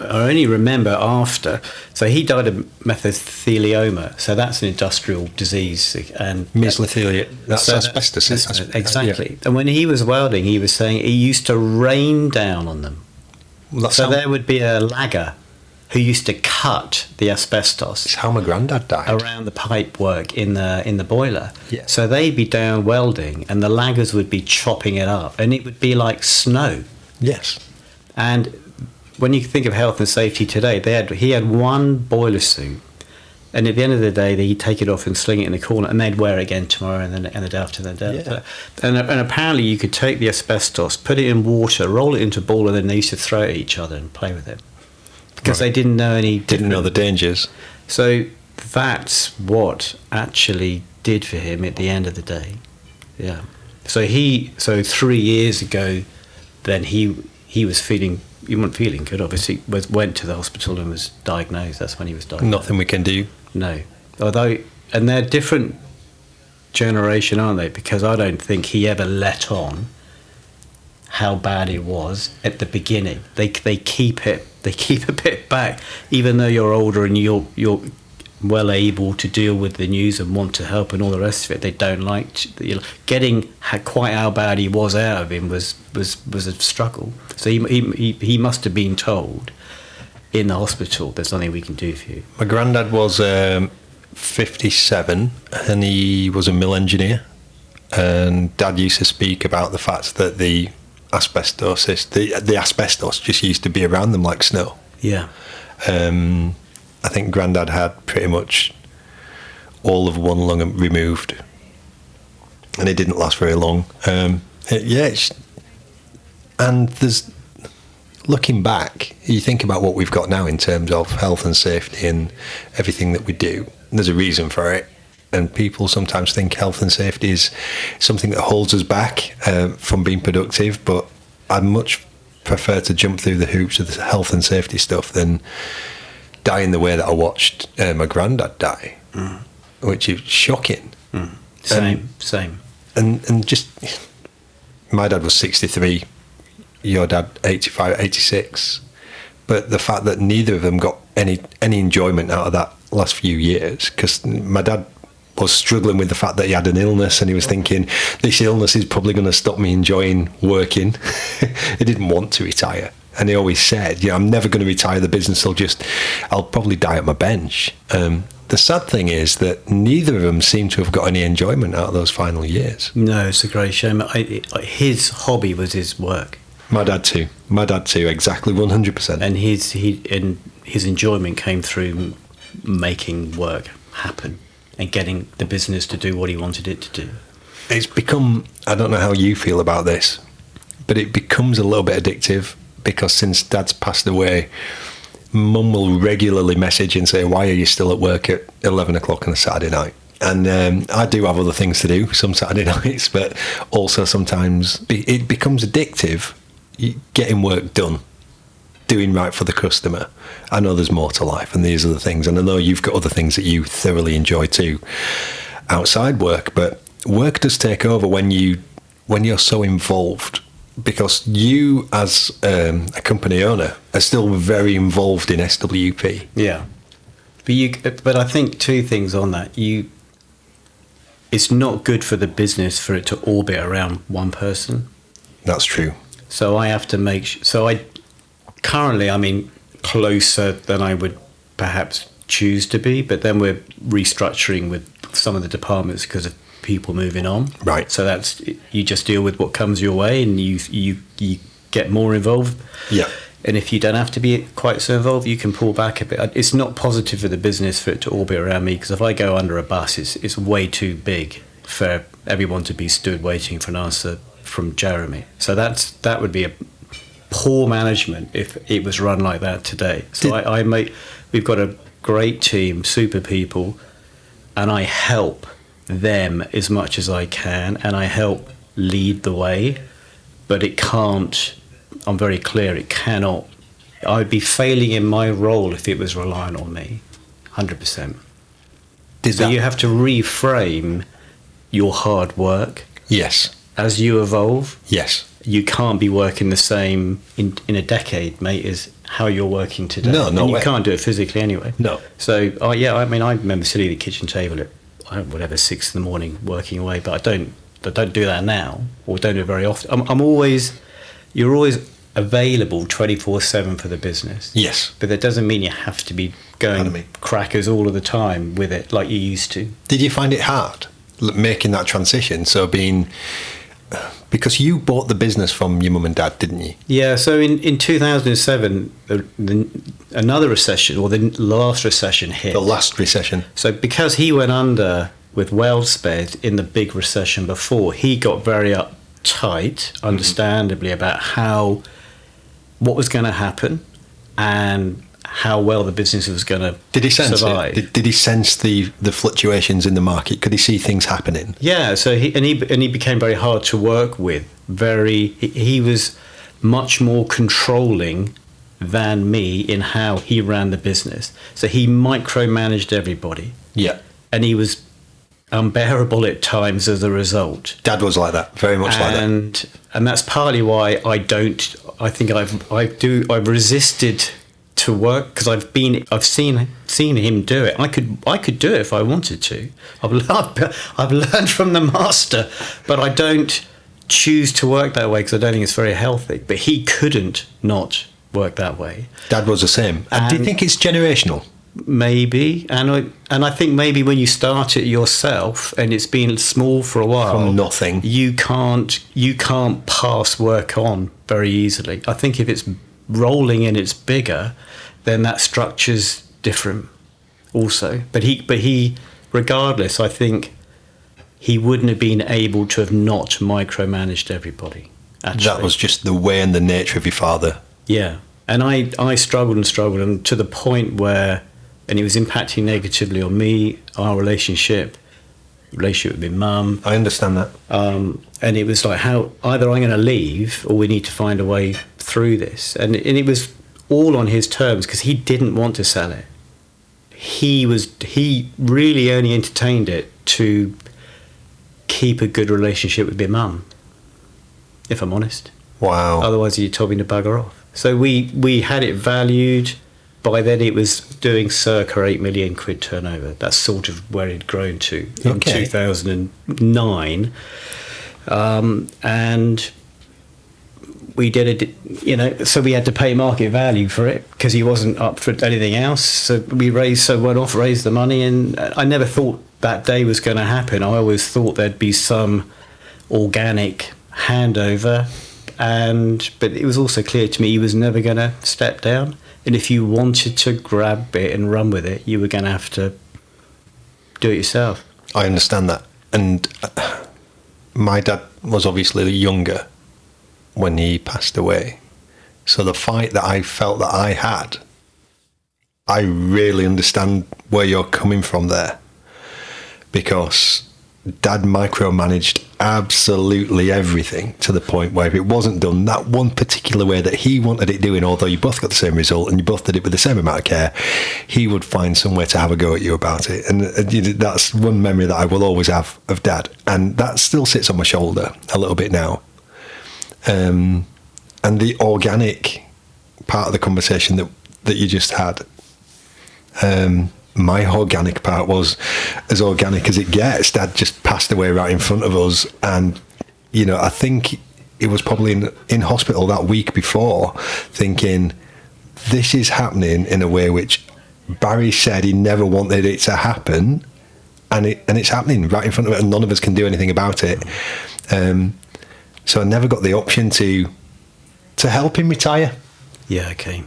only remember after, so he died of mesothelioma, so that's an industrial disease. And mesothelioma, that's asbestos. Exactly. Yeah. And when he was welding, he was saying it used to rain down on them. Well, there would be a lagger who used to cut the asbestos. It's how my granddad died. Around the pipe work in the boiler. Yeah. So they'd be down welding, and the laggers would be chopping it up, and it would be like snow. Yes. And when you think of health and safety today, he had one boiler suit, and at the end of the day, he'd take it off and sling it in the corner, and they'd wear it again tomorrow, and the day after, and the day after. And apparently you could take the asbestos, put it in water, roll it into a ball, and then they used to throw it at each other and play with it. Because they didn't know didn't know the dangers. So that's what actually did for him at the end of the day. Yeah. So 3 years ago, then he was feeling wasn't feeling good. Obviously, went to the hospital and was diagnosed. That's when he was diagnosed. Nothing we can do. No, although, and they're different generation, aren't they? Because I don't think he ever let on how bad it was at the beginning. They keep it a bit back, even though you're older and you're well able to deal with the news and want to help and all the rest of it. They don't like getting quite how bad he was out of him was a struggle. So he must have been told in the hospital, there's nothing we can do for you. My granddad was 57 and he was a mill engineer, and Dad used to speak about the fact that the asbestos just used to be around them like snow. Yeah. I think Grandad had pretty much all of one lung removed, and it didn't last very long. And there's, looking back, you think about what we've got now in terms of health and safety and everything that we do. There's a reason for it, and people sometimes think health and safety is something that holds us back from being productive, but I'd much prefer to jump through the hoops of the health and safety stuff than die in the way that I watched my granddad die, which is shocking. Same. And just, my dad was 63, your dad 85, 86, but the fact that neither of them got any enjoyment out of that last few years, because my dad was struggling with the fact that he had an illness, and he was thinking, this illness is probably going to stop me enjoying working. He didn't want to retire. And he always said, I'm never going to retire the business. I'll probably die at my bench. The sad thing is that neither of them seem to have got any enjoyment out of those final years. No, it's a great shame. His hobby was his work. My dad too, exactly 100%. And his enjoyment came through making work happen and getting the business to do what he wanted it to do. It's become, I don't know how you feel about this, but it becomes a little bit addictive. Because since Dad's passed away, Mum will regularly message and say, why are you still at work at 11 o'clock on a Saturday night? And I do have other things to do some Saturday nights, but also sometimes it becomes addictive, getting work done, doing right for the customer. I know there's more to life, and these are the things. And I know you've got other things that you thoroughly enjoy too, outside work, but work does take over when you're so involved. Because you, as a company owner, are still very involved in SWP. Yeah, but I think two things on that. It's not good for the business for it to orbit around one person. That's true. So I have to make so I currently, closer than I would perhaps choose to be. But then we're restructuring with some of the departments because of people moving on, right? So that's, you just deal with what comes your way, and you get more involved. Yeah. And if you don't have to be quite so involved, you can pull back a bit. It's not positive for the business for it to all be around me, because if I go under a bus, it's way too big for everyone to be stood waiting for an answer from Jeremy. So that would be a poor management if it was run like that today. So we've got a great team, super people, and I help them as much as I can, and I help lead the way, but it can't, I'm very clear, it cannot, I'd be failing in my role if it was relying on me, 100%. So you have to reframe your hard work. Yes. As you evolve. Yes. You can't be working the same in a decade, mate, as how you're working today. No and you way. Can't do it physically anyway. No. So, I remember sitting at the kitchen table at 6 a.m. working away, but I don't do that now, or don't do it very often. You're always available 24/7 for the business. Yes. But that doesn't mean you have to be going crackers all of the time with it like you used to. Did you find it hard making that transition? So because you bought the business from your mum and dad, didn't you? Yeah, so in 2007, another recession, or the last recession hit. The last recession. So because he went under with Weldsped in the big recession before, he got very uptight, understandably, about what was going to happen and how well the business was going to survive. Did he sense the fluctuations in the market? Could he see things happening? Yeah, so he became very hard to work with. He was much more controlling than me in how he ran the business. So he micromanaged everybody. Yeah. And he was unbearable at times as a result. Dad was like that, very much like that. And that's partly why I've resisted to work, because I've seen him do it. I could do it if I wanted to. I've learned from the master, but I don't choose to work that way because I don't think it's very healthy. But he couldn't not work that way. Dad was the same. And do you think it's generational? Maybe, and I think maybe when you start it yourself and it's been small for a while, from nothing, you can't pass work on very easily. I think if it's rolling and it's bigger, then that structure's different also. But he regardless, I think he wouldn't have been able to have not micromanaged everybody. Actually. That was just the way and the nature of your father. Yeah. And I struggled and to the point where, and it was impacting negatively on me, our relationship with my mum. I understand that. And it was like, how either I'm going to leave or we need to find a way through this. And it was all on his terms because he didn't want to sell it. He really only entertained it to keep a good relationship with my mum, if I'm honest. Wow. Otherwise he told me to bugger off. So we had it valued. By then it was doing circa 8 million quid turnover. That's sort of where it had grown to in 2009. And we did it, so we had to pay market value for it because he wasn't up for anything else. So we raised the money, and I never thought that day was going to happen. I always thought there'd be some organic handover, but it was also clear to me he was never going to step down. And if you wanted to grab it and run with it, you were going to have to do it yourself. I understand that. And my dad was obviously younger when he passed away. So the fight that I felt that I had, I really understand where you're coming from there. Because Dad micromanaged absolutely everything to the point where if it wasn't done that one particular way that he wanted it doing, although you both got the same result and you both did it with the same amount of care, he would find somewhere to have a go at you about it. And that's one memory that I will always have of Dad. And that still sits on my shoulder a little bit now. And the organic part of the conversation that you just had, my organic part was as organic as it gets. Dad just passed away right in front of us, and I think it was probably in hospital that week before, thinking this is happening in a way which Barry said he never wanted it to happen, and it's happening right in front of it, and none of us can do anything about it. So I never got the option to help him retire. Yeah, okay.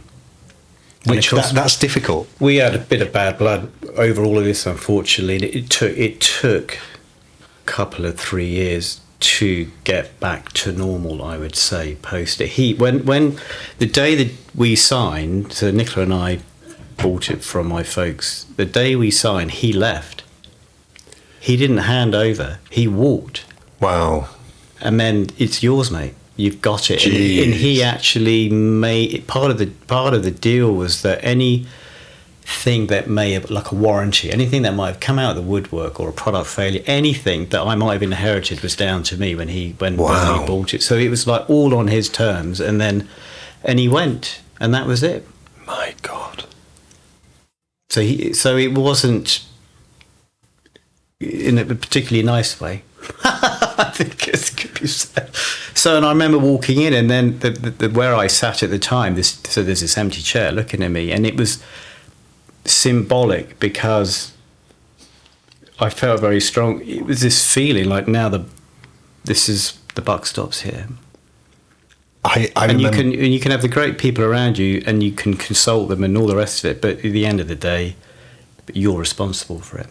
Which that's difficult. We had a bit of bad blood over all of this, unfortunately. It took a couple of 3 years to get back to normal, I would say, post it. When the day that we signed, so Nicola and I bought it from my folks, the day we signed, he left. He didn't hand over. He walked. Wow. And then it's yours, mate. You've got it. And he actually made part of the deal was that anything that may have, like a warranty, anything that might have come out of the woodwork or a product failure, anything that I might have inherited was down to me when he bought it. So it was like all on his terms, and he went, and that was it. My God. So it wasn't in a particularly nice way. I think it could be said. So, and I remember walking in, and then the where I sat at the time, there's this empty chair looking at me, and it was symbolic because I felt very strong. It was this feeling like now the buck stops here. I and remember, you can have the great people around you, and you can consult them and all the rest of it. But at the end of the day, you're responsible for it.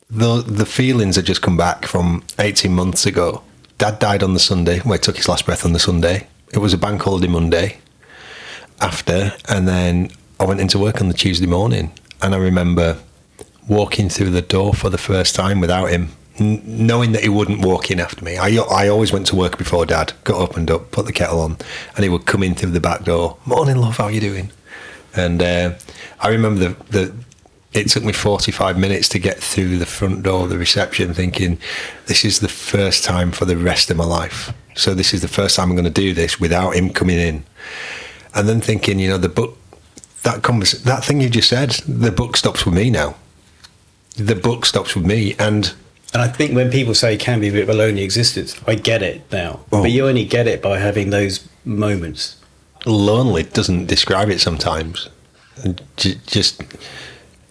The feelings had just come back from 18 months ago. Dad died on the Sunday. Well, he took his last breath on the Sunday. It was a bank holiday Monday after, and then I went into work on the Tuesday morning, and I remember walking through the door for the first time without him knowing that he wouldn't walk in after me. I always went to work before Dad, got opened up, put the kettle on, and he would come in through the back door. Morning, love, how you doing? And I remember it took me 45 minutes to get through the front door of the reception, thinking, this is the first time for the rest of my life. So this is the first time I'm going to do this without him coming in. And then thinking, the book, that thing you just said, the book stops with me now. The book stops with me. And I think when people say it can be a bit of a lonely existence, I get it now. Oh. But you only get it by having those moments. Lonely doesn't describe it sometimes. And just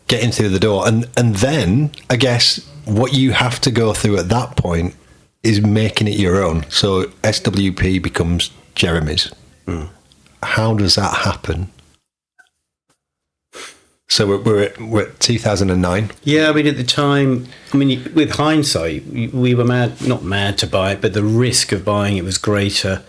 getting through the door. And then, I guess, what you have to go through at that point is making it your own. So SWP becomes Jeremy's. How does that happen? So we're at 2009. Yeah, I mean, at the time, with hindsight, we were not mad to buy it, but the risk of buying it was greater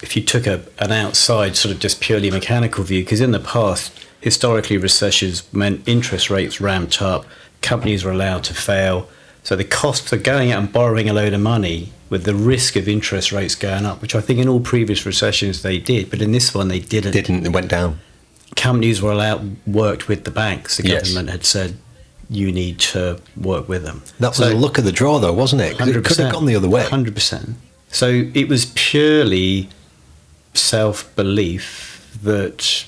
if you took an outside sort of just purely mechanical view, because in the past, historically, recessions meant interest rates ramped up, companies were allowed to fail. So the cost of going out and borrowing a load of money with the risk of interest rates going up, which I think in all previous recessions they did, but in this one they didn't. It went down. Companies were worked with the banks. The government had said, you need to work with them. That was a luck of the draw, though, wasn't it? 'Cause it could have gone the other way. 100%. So it was purely self-belief that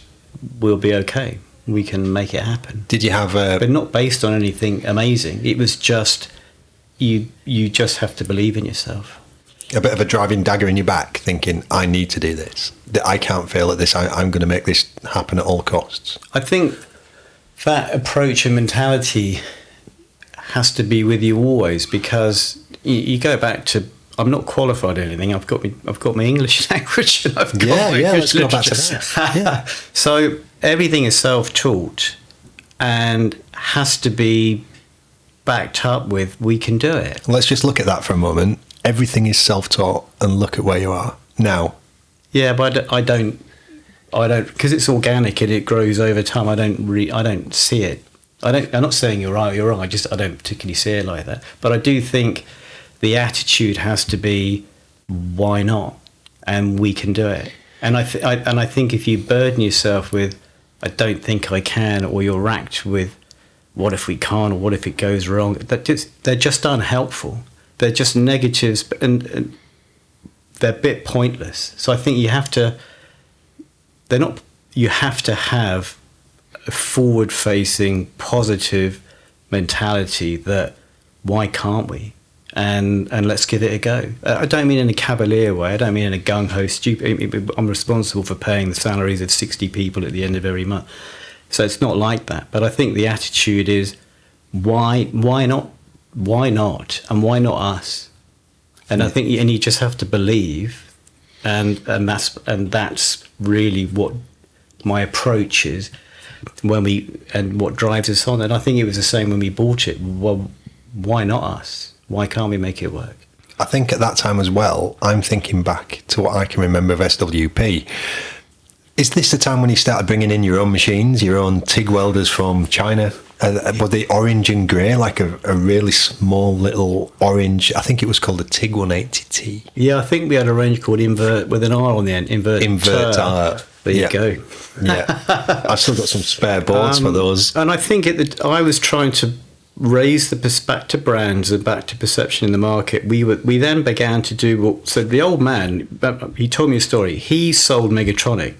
we'll be okay. We can make it happen. Did you have but not based on anything amazing. It was just you just have to believe in yourself. a bit of a driving dagger in your back, thinking, I need to do this? I can't fail at this. I'm going to make this happen at all costs. I think that approach and mentality has to be with you always, because you go back to, I'm not qualified in anything. I've got my English language, and I've got my let's go back to that. Yeah. So everything is self-taught and has to be backed up with, we can do it. Let's just look at that for a moment. Everything is self-taught, and look at where you are now. Yeah, but I don't, because it's organic and it grows over time. I don't see it. I'm not saying you're right, you're wrong. I don't particularly see it like that. But I do think the attitude has to be, why not? And we can do it. And I think if you burden yourself with, I don't think I can, or you're racked with, what if we can't, or what if it goes wrong? They're just unhelpful. They're just negatives, and they're a bit pointless. So I think you have to have a forward-facing, positive mentality that, why can't we? And let's give it a go. I don't mean in a cavalier way. I don't mean in a gung-ho, stupid. I'm responsible for paying the salaries of 60 people at the end of every month. So it's not like that. But I think the attitude is, why not? Why not? And why not us? And I think, and you just have to believe, and that's really what my approach is and what drives us on. And I think it was the same when we bought it. Well, why not us? Why can't we make it work? I think at that time as well, I'm thinking back to what I can remember of SWP. Is this the time when you started bringing in your own machines, your own TIG welders from China? Were they orange and grey, like a really small little orange? I think it was called a TIG 180T. Yeah, I think we had a range called Invert with an R on the end. Invert. There you go. Yeah, I've still got some spare boards for those. And I think I was trying to raise the back to brands and back to perception in the market. We then began to do so the old man, he told me a story. He sold Megatronic,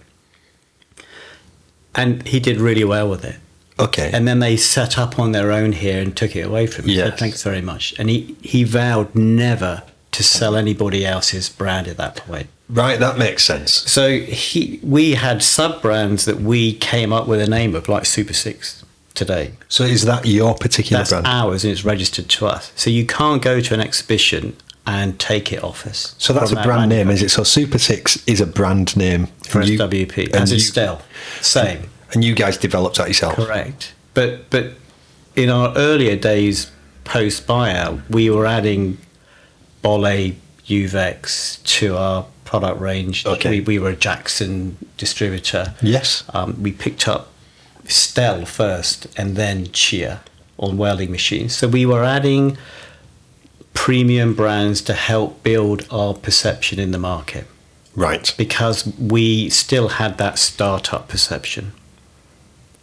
and he did really well with it. Okay. And then they set up on their own here and took it away from him. Yes. So thanks very much. And he vowed never to sell anybody else's brand at that point. Right, that makes sense. So we had sub-brands that we came up with a name of, like Super 6 today. So is that your particular brand? That's ours, and it's registered to us. So you can't go to an exhibition and take it off us. So that's a brand name, is it? So Super 6 is a brand name for SWP, as is Stel. Same. And you guys developed that yourself? Correct. But in our earlier days post-buyout, we were adding Bolle Uvex to our product range. Okay. We were a Jackson distributor. Yes. We picked up Stel first and then Chia on welding machines. So we were adding premium brands to help build our perception in the market, Right. because we still had that startup perception.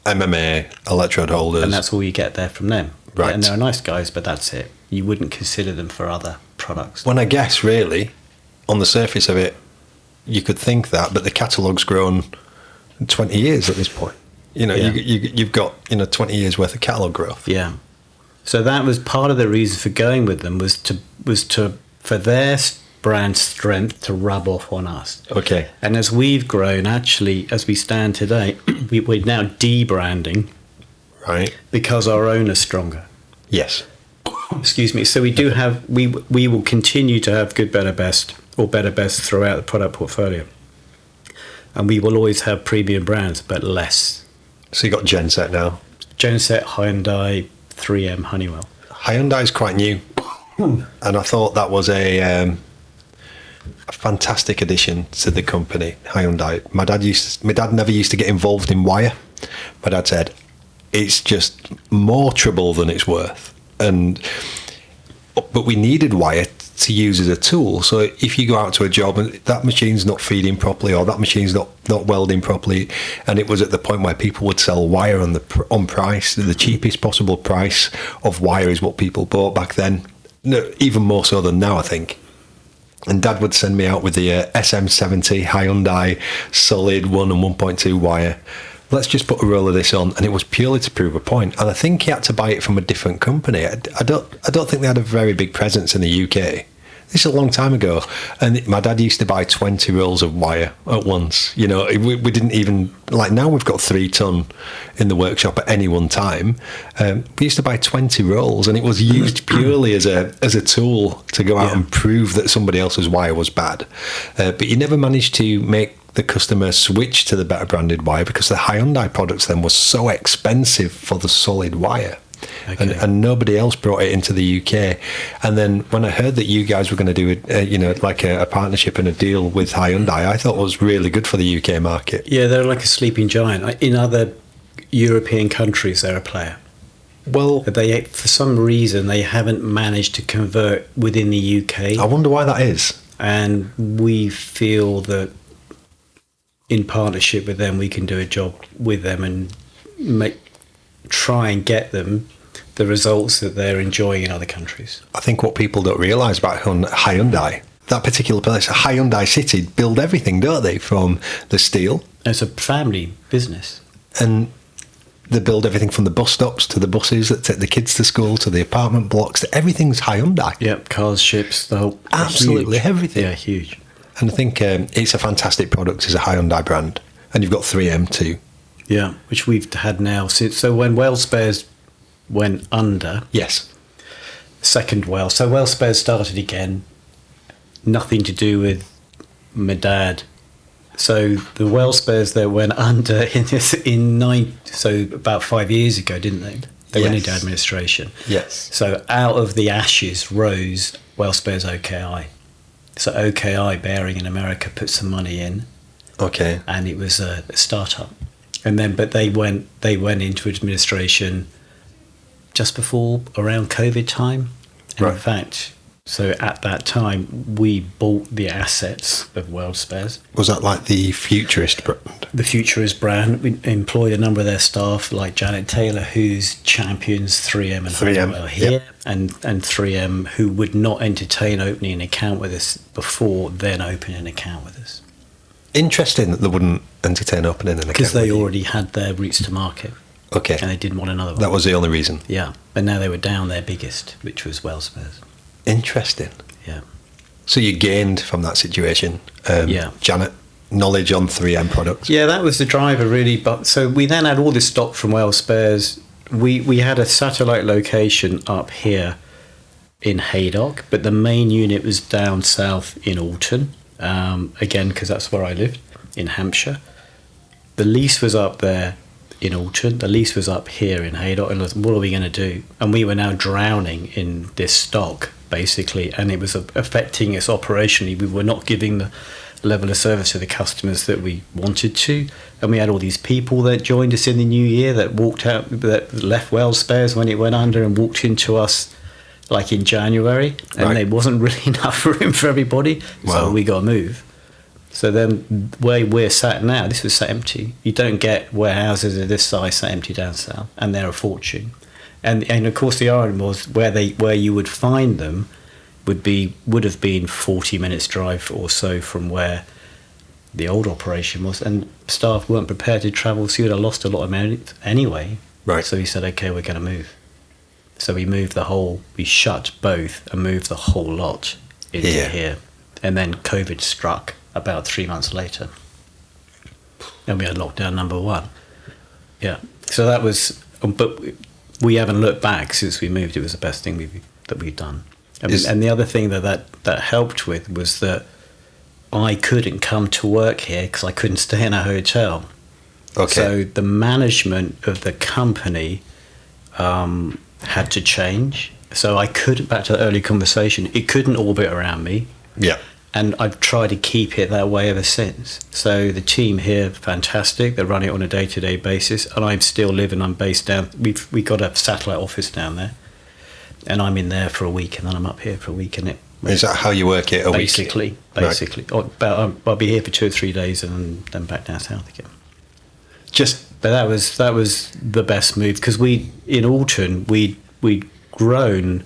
MMA, electrode holders. And that's all you get there from them. Right. And they're nice guys, but that's it. You wouldn't consider them for other products. When I guess, really, on the surface of it, you could think that, but the catalogue's grown 20 years at this point. You know, Yeah. you've got, 20 years worth of catalogue growth. Yeah. So that was part of the reason for going with them, was to for their brand strength to rub off on us. Okay. And as we've grown, actually, as we stand today, we're now debranding Right. because our own are stronger. Yes. Excuse me. So we do have, we will continue to have good, better, best, or better, best throughout the product portfolio. And we will always have premium brands, but less. So you got Genset now. Genset, Hyundai, 3M, Honeywell. Hyundai's quite new, and I thought that was a fantastic addition to the company. Hyundai. My dad never used to get involved in wire. My dad said it's just more trouble than it's worth, but we needed wire to use as a tool. So if you go out to a job and that machine's not feeding properly, or that machine's not welding properly, and it was at the point where people would sell wire on price, the cheapest possible price of wire is what people bought back then, no, even more so than now, I think. And Dad would send me out with the SM70 Hyundai solid 1 and 1.2 wire. Let's just put a roll of this on, and it was purely to prove a point. And I think he had to buy it from a different company. I don't think they had a very big presence in the UK. This is a long time ago, and my dad used to buy 20 rolls of wire at once. You know, we didn't even, like now we've got 3 ton in the workshop at any one time. We used to buy 20 rolls, and it was used purely as a tool to go out and prove that somebody else's wire was bad. But you never managed to make the customer switch to the better branded wire, because the Hyundai products then was so expensive for the solid wire. Okay. And nobody else brought it into the UK. And then when I heard that you guys were going to do a partnership and a deal with Hyundai, I thought it was really good for the UK market. Yeah, they're like a sleeping giant. In other European countries, they're a player. Well, But they, for some reason, they haven't managed to convert within the UK. I wonder why that is. And we feel that in partnership with them, we can do a job with them and try and get them the results that they're enjoying in other countries. I think what people don't realise about Hyundai, that particular place, Hyundai City, build everything, don't they? From the steel. It's a family business. And they build everything from the bus stops to the buses that take the kids to school to the apartment blocks. Everything's Hyundai. Yep, cars, ships, the whole... Absolutely huge. everything. Yeah, huge. And I think it's a fantastic product as a Hyundai brand. And you've got 3M too. Yeah, which we've had now since... So when Weld Spares went under... Yes. Second Weld. So Weld Spares started again. Nothing to do with my dad. So the Weld Spares that went under so about 5 years ago, didn't they? They went into administration. Yes. So out of the ashes rose Weld Spares OKI. So OKI Bearing in America put some money in. Okay. And it was a startup. And then, but they went into administration just before around COVID time. And Right. in fact, so at that time, we bought the assets of Weld Spares. Was that like the Futurist brand? The Futurist brand. We employed a number of their staff, like Janet Taylor, who's champions 3M and 3M, Honeywell here, yep. and 3M, who would not entertain opening an account with us before then opening an account with us. Interesting that they wouldn't entertain opening an account. Because they with you. already had their routes to market. Okay. And they didn't want another one. That was the only reason. Yeah. And now they were down their biggest, which was Weld Spares. Interesting. Yeah. So you gained from that situation, Janet, knowledge on 3M products. Yeah, that was the driver really. But so we then had all this stock from Weld Spares. We had a satellite location up here in Haydock, but the main unit was down south in Alton. Again, because that's where I lived, in Hampshire. The lease was up there in Alton. The lease was up here in Haydock. And what are we going to do? And we were now drowning in this stock, basically, and it was affecting us operationally. We were not giving the level of service to the customers that we wanted to. And we had all these people that joined us in the new year that walked out, that left Weld Spares when it went under and walked into us like in January, and there wasn't really enough room for everybody, so we got to move. So then where we're sat now, this was sat empty. You don't get warehouses of this size sat empty down south, and they're a fortune. And of course the irony was where you would find them would have been 40 minutes drive or so from where the old operation was, and staff weren't prepared to travel, so you'd have lost a lot of money anyway. Right. So he said, okay, we're going to move. So we shut both and moved the whole lot into here. And then COVID struck about 3 months later. And we had lockdown number 1. Yeah. So that was, but we haven't looked back since we moved. It was the best thing that we've done. And the other thing that helped with was that I couldn't come to work here because I couldn't stay in a hotel. Okay. So the management of the company had to change. So I couldn't, back to the early conversation, it couldn't orbit around me. Yeah. And I've tried to keep it that way ever since. So the team here, fantastic. They run it on a day-to-day basis. And I'm still living, I'm based down, we got a satellite office down there. And I'm in there for a week, and then I'm up here for a week. And is that how you work it? Basically. Right. I'll be here for 2 or 3 days, and then back down south again. But that was the best move, because in Alton we'd grown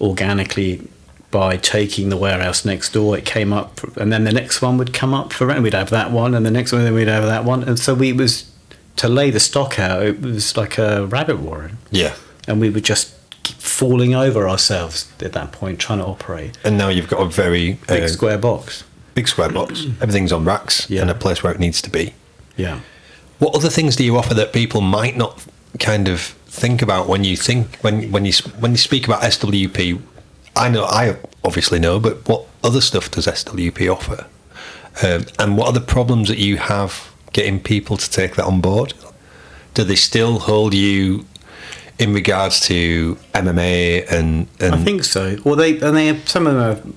organically by taking the warehouse next door. It came up, and then the next one would come up for rent. We'd have that one, and the next one, then we'd have that one, and so to lay the stock out. It was like a rabbit warren. Yeah, and we were just falling over ourselves at that point trying to operate. And now you've got a very big square box. Everything's on racks and a place where it needs to be. Yeah. What other things do you offer that people might not kind of think about when you speak about SWP? I obviously know, but what other stuff does SWP offer? And what are the problems that you have getting people to take that on board? Do they still hold you in regards to MMA and I think so. Well, they have, some of them have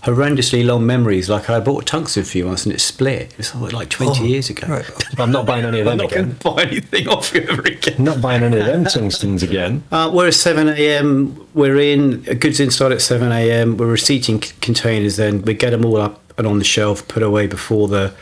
horrendously long memories. Like I bought a tungsten for you once and it split. It's like 20 years ago. Right. I'm not buying any of them again. I'm not going to buy anything off you ever again. Not buying any of them tungstens again. We're at 7 a.m. We're in, goods inside at 7 a.m. We're receipting containers then. We get them all up and on the shelf, put away before the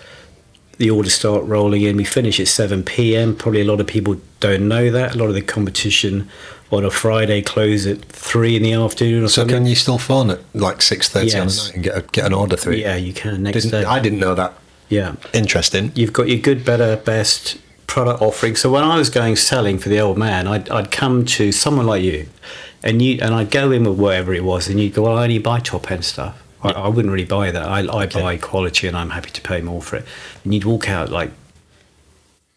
orders start rolling in. We finish at 7 p.m. Probably a lot of people don't know that. A lot of the competition on a Friday close at 3 in the afternoon or something. So can you still phone at like 6:30 on the night and get an order through? Yeah, you can next day. I didn't know that. Yeah. Interesting. You've got your good, better, best product offering. So when I was going selling for the old man, I'd come to someone like you and I'd go in with whatever it was, and you'd go, well, I only buy top end stuff. I wouldn't really buy that. I buy quality, and I'm happy to pay more for it. And you'd walk out like,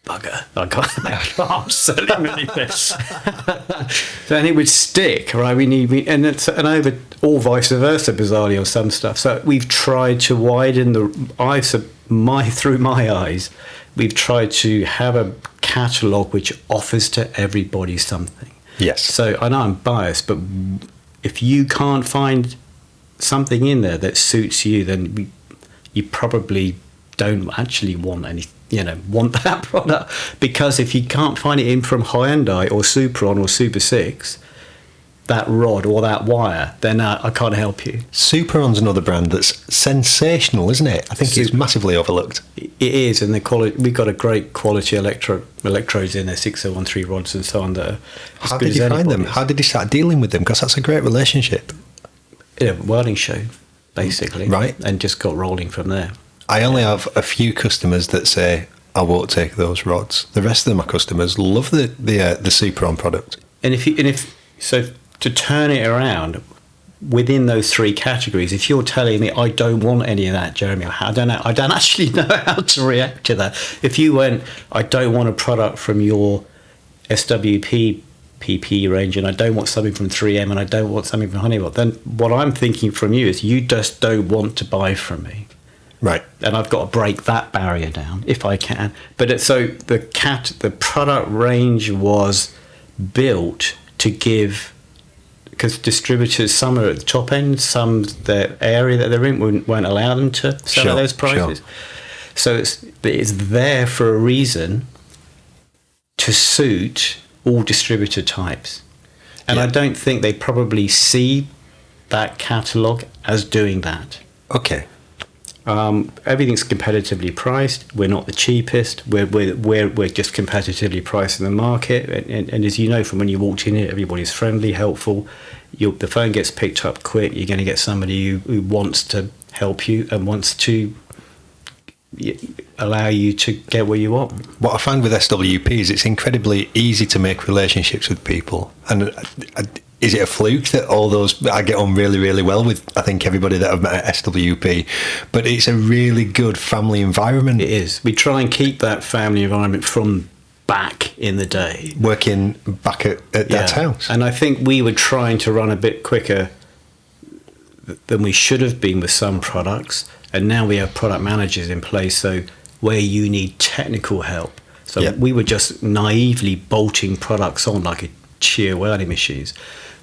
bugger, I can't sell him anything. And it would stick, right? And over all vice versa, bizarrely, on some stuff. So we've tried to widen through my eyes, we've tried to have a catalogue which offers to everybody something. Yes. So I know I'm biased, but if you can't find something in there that suits you, then you probably don't actually want that product, because if you can't find it in from Hyundai or Superon or Super 6, that rod or that wire, then I can't help you. Superon's another brand that's sensational, isn't it? I think it's massively overlooked. It is, and the quality, we've got a great quality electrodes in there, 6013 rods and so on. That are How did you find them? How did you start dealing with them? Because that's a great relationship. Yeah, welding show, basically. Right. And just got rolling from there. I only have a few customers that say, I won't take those rods. The rest of my customers love the Superon product. And so to turn it around within those 3 categories, if you're telling me I don't want any of that, Jeremy, I don't actually know how to react to that. If you went, I don't want a product from your SWP PP range, and I don't want something from 3M, and I don't want something from Honeywell, then what I'm thinking from you is you just don't want to buy from me. Right. And I've got to break that barrier down if I can. But so the product range was built to give, because distributors, some are at the top end, some the area that they're in won't allow them to sell at those prices. Sure. So it's there for a reason to suit all distributor types. And I don't think they probably see that catalogue as doing that. Okay. Everything's competitively priced. We're not the cheapest. We're just competitively priced in the market. And as you know from when you walked in here, everybody's friendly, helpful. The phone gets picked up quick. You're going to get somebody who wants to help you and wants to allow you to get where you want. What I find with SWP is it's incredibly easy to make relationships with people. And is it a fluke that I get on really, really well with, I think, everybody that I've met at SWP, but it's a really good family environment. It is. We try and keep that family environment from back in the day. Working back at Dad's house. And I think we were trying to run a bit quicker than we should have been with some products. And now we have product managers in place, so where you need technical help. So we were just naively bolting products on like a shear welding machines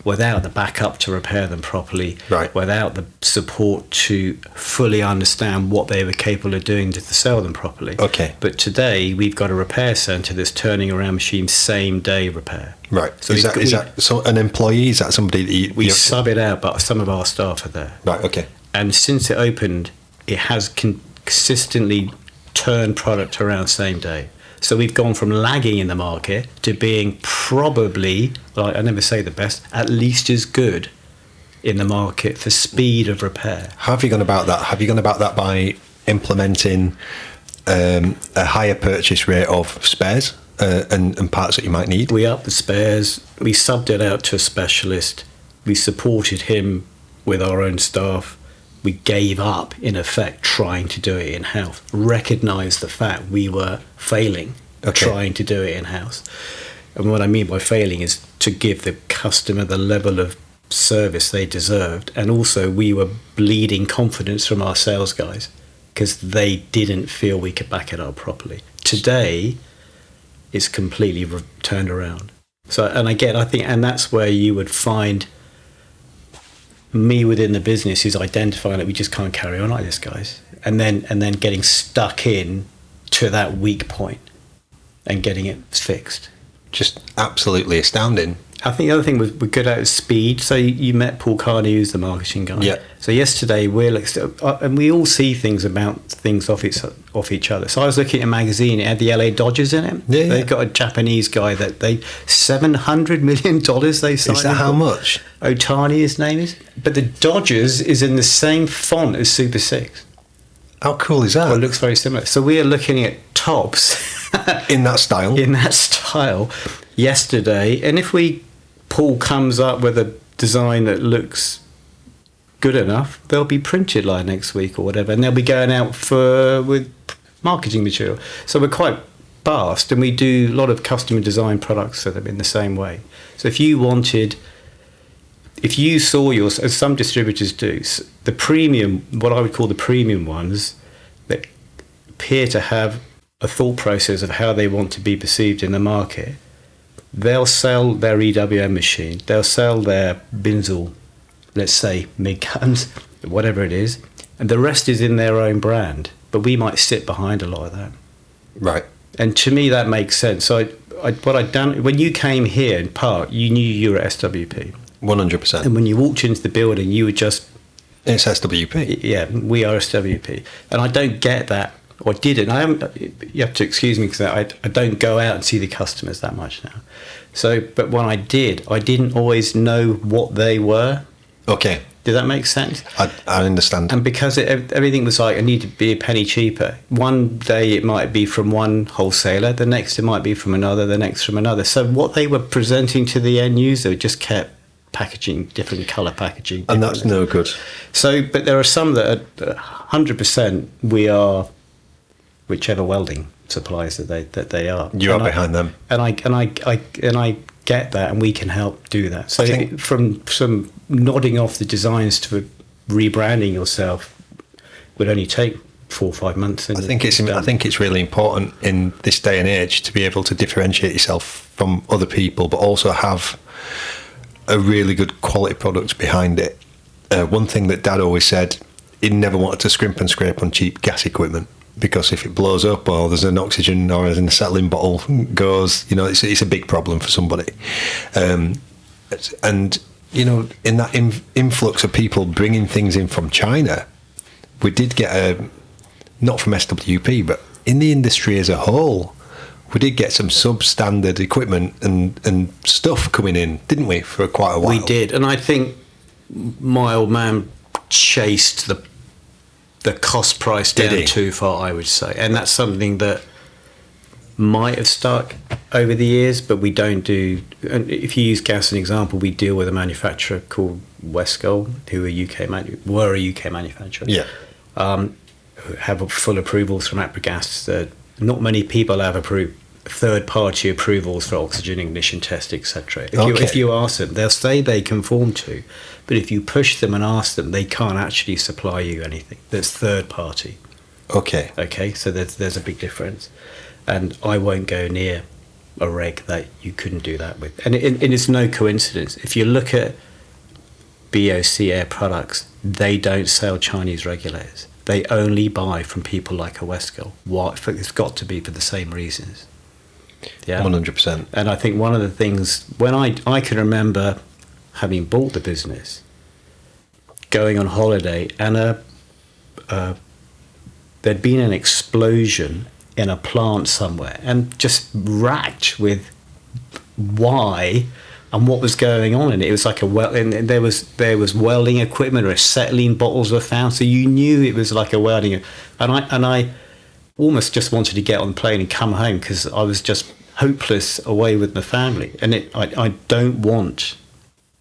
without the backup to repair them properly, without the support to fully understand what they were capable of doing to sell them properly. Okay. But today we've got a repair centre that's turning around machines same day repair. Right. So is that so an employee? Is that somebody that we sub it out, but some of our staff are there. Right. Okay. And since it opened, it has consistently turned product around same day. So we've gone from lagging in the market to being probably, I never say the best, at least as good in the market for speed of repair. How have you gone about that? Have you gone about that by implementing a higher purchase rate of spares and parts that you might need? We upped the spares. We subbed it out to a specialist. We supported him with our own staff. We gave up, in effect, trying to do it in-house, recognised the fact we were failing trying to do it in-house. And what I mean by failing is to give the customer the level of service they deserved. And also we were bleeding confidence from our sales guys because they didn't feel we could back it up properly. Today, it's completely turned around. So, and again, I think, and that's where you would find me within the business is identifying that we just can't carry on like this, guys, and then getting stuck in to that weak point and getting it fixed. Just absolutely astounding. I think the other thing we're good at is speed. So you met Paul Carney, who's the marketing guy. Yeah. So yesterday and we all see things about things off each other. So I was looking at a magazine. It had the LA Dodgers in it. Yeah. They've got a Japanese guy that $700 million they signed. Is that how much? Otani, his name is. But the Dodgers is in the same font as Super 6. How cool is that? Well, it looks very similar. So we are looking at tops in that style. In that style yesterday, and if Paul comes up with a design that looks good enough, they'll be printed like next week or whatever, and they'll be going out with marketing material. So we're quite fast, and we do a lot of custom design products for them in the same way. So if you saw yours, as some distributors do, the premium, what I would call the premium ones, that appear to have a thought process of how they want to be perceived in the market, they'll sell their EWM machine, they'll sell their Binzel, let's say MIG guns, whatever it is, and the rest is in their own brand. But we might sit behind a lot of that. Right. And to me, that makes sense. So what I'd done, when you came here in part, you knew you were SWP. 100%. And when you walked into the building, you were just... It's SWP. Yeah, we are SWP. And I don't get that, or didn't. You have to excuse me because I don't go out and see the customers that much now. So, but when I didn't always know what they were. Okay. Did that make sense? I understand. And because everything was like, I need to be a penny cheaper. One day it might be from one wholesaler, the next it might be from another, the next from another. So what they were presenting to the end user just kept packaging, different colour packaging. And that's no good. So, but there are some that are 100% we are whichever welding suppliers that they are. You are behind them. And I get that, and we can help do that. So from some nodding off the designs to rebranding yourself would only take 4 or 5 months. I think it's really important in this day and age to be able to differentiate yourself from other people, but also have a really good quality product behind it. One thing that Dad always said, he never wanted to scrimp and scrape on cheap gas equipment, because if it blows up or there's an oxygen or an acetylene bottle goes, it's a big problem for somebody. And And, you know, in that influx of people bringing things in from China, we did get not from SWP, but in the industry as a whole, we did get some substandard equipment and stuff coming in, didn't we, for quite a while? We did, and I think my old man chased the cost price down too far, I would say, and that's something that might have stuck over the years, but we don't do. And if you use gas as an example, we deal with a manufacturer called Westgold, who were a UK manufacturer. Yeah. Who have full approvals from APRAGAS. Not many people have third-party approvals for oxygen ignition test, etc. If you ask them, they'll say they conform to, but if you push them and ask them, they can't actually supply you anything that's third-party. Okay, so there's a big difference, and I won't go near a reg that you couldn't do that with. And it's no coincidence. If you look at BOC Air products, they don't sell Chinese regulators. They only buy from people like a Westgold. Why? It's got to be for the same reasons. Yeah, 100%. And I think one of the things, when I can remember having bought the business, going on holiday, and there'd been an explosion in a plant somewhere, and just racked with why and what was going on in it. It was like and there was welding equipment, or acetylene bottles were found, so you knew it was like a welding. And I almost just wanted to get on the plane and come home, because I was just hopeless away with my family. And I don't want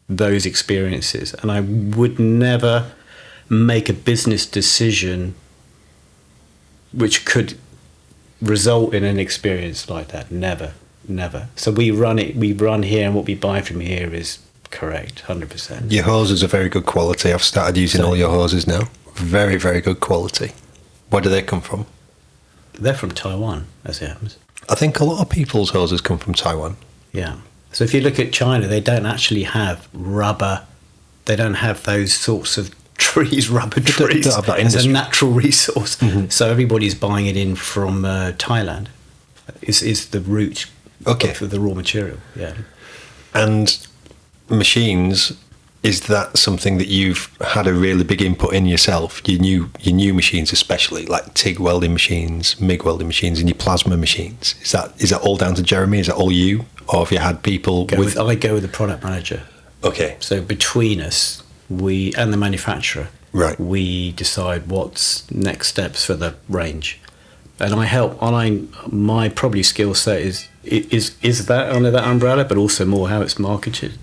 those experiences, and I would never make a business decision which could result in an experience like that. Never. So we run here, and what we buy from here is correct, 100%. Your hoses are very good quality. I've started using all your hoses now. Very, very good quality. Where do they come from? They're from Taiwan, as it happens. I think a lot of people's hoses come from Taiwan. Yeah. So if you look at China, they don't actually have rubber. They don't have those sorts of trees, rubber trees. They don't have that as a industry. natural resource. Mm-hmm. So everybody's buying it in from Thailand. Is the route of the raw material. Yeah. And machines, is that something that you've had a really big input in yourself? Your new machines, especially like TIG welding machines, MIG welding machines, and your plasma machines. Is that all down to Jeremy? Is that all you, or have you had people I go with the product manager. Okay. So between us, we and the manufacturer, right, we decide what's next steps for the range, and I help. My probably skill set is that under that umbrella, but also more how it's marketed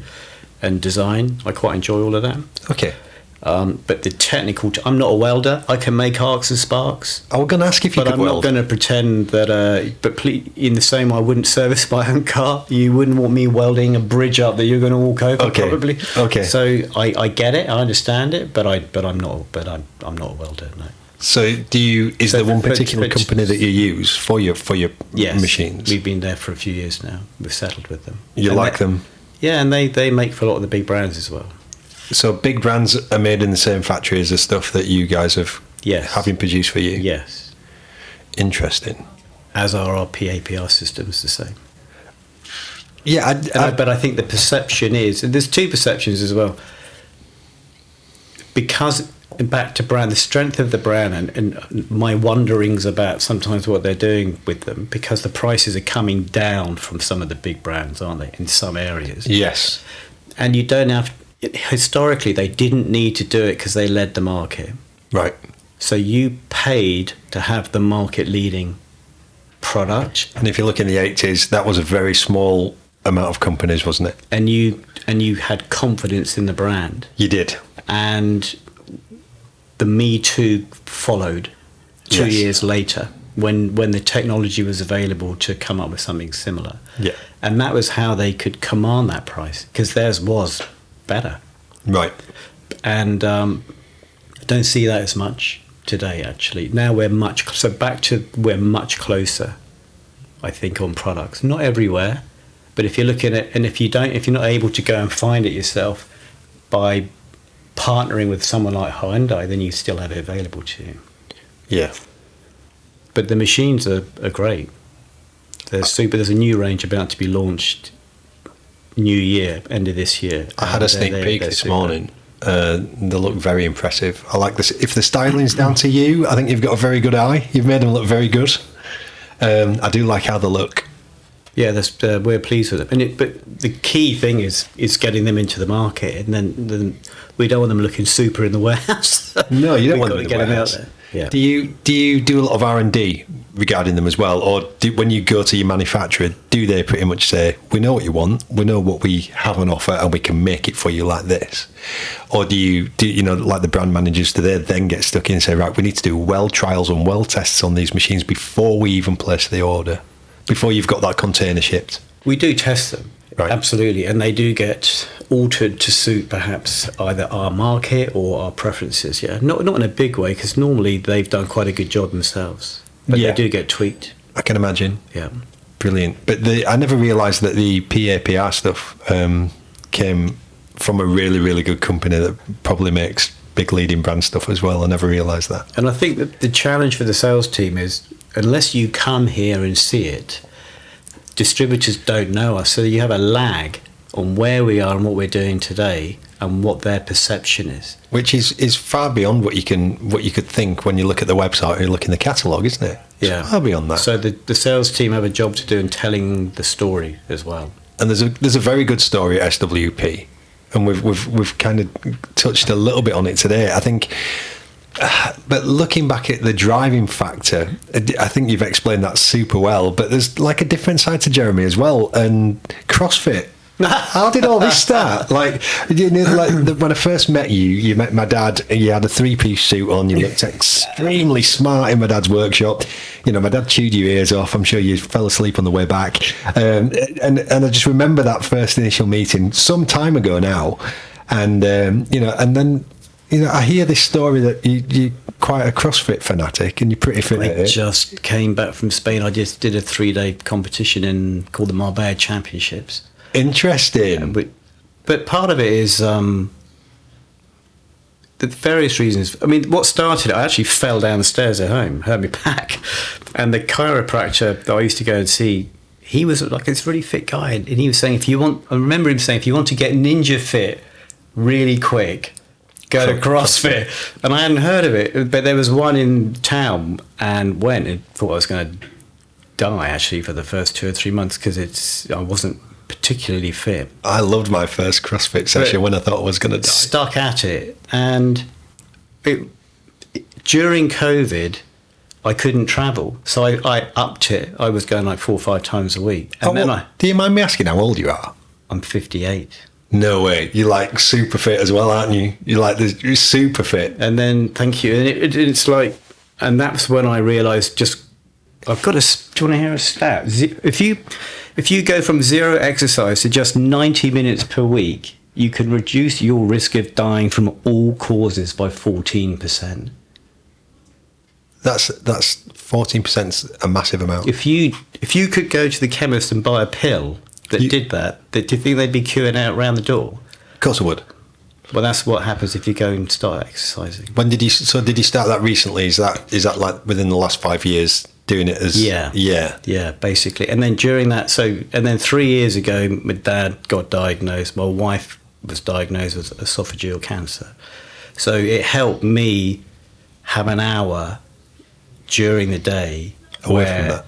and design. I quite enjoy all of that. Okay. But the technical, I'm not a welder. I can make arcs and sparks. I was going to ask if you could weld. But I'm not going to pretend that. But please, in the same, I wouldn't service my own car. You wouldn't want me welding a bridge up that you're going to walk over, probably. Okay. So I get it, I understand it, but I'm not a welder. No. So is there one particular company that you use for your machines? We've been there for a few years now. We've settled with them. You like them? Yeah, and they make for a lot of the big brands as well. So big brands are made in the same factory as the stuff that you guys have having produced for you? Yes. Interesting. As are our PAPR systems the same. Yeah, but I think the perception is, and there's two perceptions as well, because back to brand, the strength of the brand and my wonderings about sometimes what they're doing with them, because the prices are coming down from some of the big brands, aren't they, in some areas? Yes. And you don't have, historically they didn't need to do it because they led the market. Right. So you paid to have the market leading product. And if you look in the 80s, that was a very small amount of companies, wasn't it? And you had confidence in the brand. You did. And the Me Too followed 2 years later when the technology was available to come up with something similar. Yeah. And that was how they could command that price, because theirs was better. Right. And I don't see that as much today, actually. Now we're much closer, I think, on products. Not everywhere, but if you're looking at, and if you're not able to go and find it yourself by partnering with someone like Hyundai, then you still have it available to you. Yeah. But the machines are great. They're super. There's a new range about to be launched new year, end of this year. I had a sneak peek this morning. They look very impressive. I like this. If the styling's down to you, I think you've got a very good eye. You've made them look very good. I do like how they look. Yeah, we're pleased with them. But the key thing is getting them into the market, and then we don't want them looking super in the warehouse. No, you don't We've want got them to get them out there. Yeah. Do you do a lot of R&D regarding them as well, or when you go to your manufacturer, do they pretty much say, we know what you want, we know what we have on offer, and we can make it for you like this? Or do you like the brand managers, do they then get stuck in and say, right, we need to do weld trials and weld tests on these machines before we even place the order, before you've got that container shipped? We do test them, right. Absolutely, and they do get altered to suit perhaps either our market or our preferences. Yeah, not in a big way, because normally they've done quite a good job themselves, but they do get tweaked. I can imagine. Yeah, brilliant. But I never realised that the PAPR stuff came from a really, really good company that probably makes big leading brand stuff as well. I never realised that. And I think that the challenge for the sales team is, unless you come here and see it, distributors don't know us, so you have a lag on where we are and what we're doing today and what their perception is, which is far beyond what you could think when you look at the website or you look in the catalogue, isn't it? Yeah, it's far beyond that. So the sales team have a job to do in telling the story as well. And there's a very good story at SWP, and we've kind of touched a little bit on it today, I think. But looking back at the driving factor, I think you've explained that super well. But there's like a different side to Jeremy as well, and CrossFit. How did all this start? Like when I first met you, you met my dad. You had a 3-piece suit on. You looked extremely smart in my dad's workshop. My dad chewed your ears off. I'm sure you fell asleep on the way back. And I just remember that first initial meeting some time ago now. And and then. I hear this story that you're quite a CrossFit fanatic and you're pretty fit at it. I just came back from Spain. I just did a 3-day competition called the Marbella Championships. Interesting. But part of it is the various reasons. I mean, what started it, I actually fell down the stairs at home, hurt my back. And the chiropractor that I used to go and see, he was like this really fit guy. And he was saying, I remember him saying, if you want to get ninja fit really quick, go to CrossFit. And I hadn't heard of it, but there was one in town, and went and thought I was going to die actually for the first 2 or 3 months because I wasn't particularly fit. I loved my first CrossFit session when I thought I was going to die. Stuck at it, and during COVID I couldn't travel, so I upped it. I was going like 4 or 5 times a week. And do you mind me asking how old you are? I'm 58. No way. You're like super fit as well, aren't you? You're super fit. And then, thank you. And it's like, and that's when I realised I've got do you want to hear a stat? If you go from 0 exercise to just 90 minutes per week, you can reduce your risk of dying from all causes by 14%. That's 14% a massive amount. If you could go to the chemist and buy a pill that did that, do you think they'd be queuing out around the door? Of course I would. Well, that's what happens if you go and start exercising. When did you start that recently? Is that like within the last 5 years doing it as? Yeah, basically. And then during that, and then 3 years ago, my dad got diagnosed. My wife was diagnosed with esophageal cancer. So it helped me have an hour during the day away from that.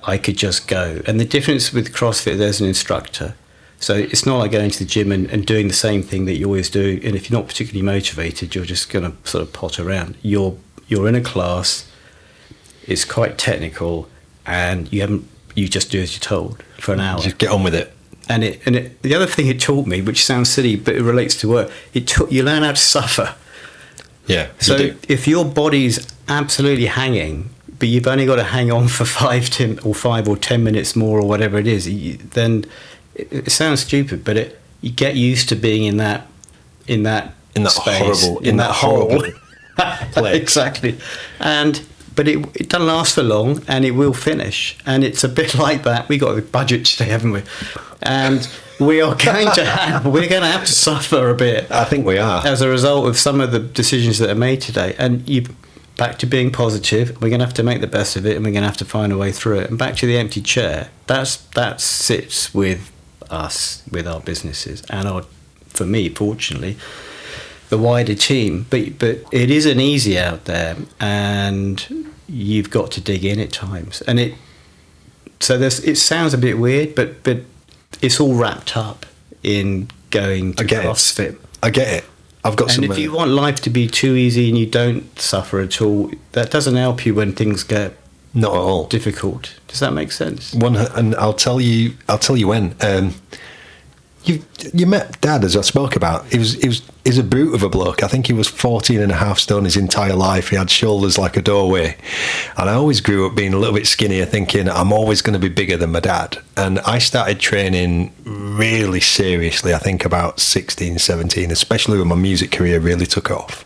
I could just go. And the difference with CrossFit, there's an instructor. So it's not like going to the gym and doing the same thing that you always do. And if you're not particularly motivated, you're just going to sort of pot around. You're in a class. It's quite technical, and you just do as you're told for an hour. Just get on with it. And the other thing it taught me, which sounds silly, but it relates to work, you learn how to suffer. Yeah. So if your body's absolutely hanging, but you've only got to hang on for 5 or 10 minutes more or whatever it is, then it sounds stupid, but you get used to being in that space, horrible place. Exactly. But it doesn't last for long, and it will finish. And it's a bit like that. We got a budget today, haven't we? And we're going to have to suffer a bit. I think we are, as a result of some of the decisions that are made today. And back to being positive. We're going to have to make the best of it, and we're going to have to find a way through it. And back to the empty chair. That sits with us with our businesses and for me, fortunately, the wider team. But it isn't easy out there, and you've got to dig in at times. And it sounds a bit weird, but it's all wrapped up in going to CrossFit. I get it. I've got and if you want life to be too easy and you don't suffer at all, that doesn't help you when things get not at all difficult. Does that make sense? And I'll tell you when. You met Dad, as I spoke about. He's a brute of a bloke. I think he was 14.5 stone his entire life. He had shoulders like a doorway. And I always grew up being a little bit skinnier, thinking I'm always going to be bigger than my dad. And I started training really seriously, I think about 16, 17, especially when my music career really took off.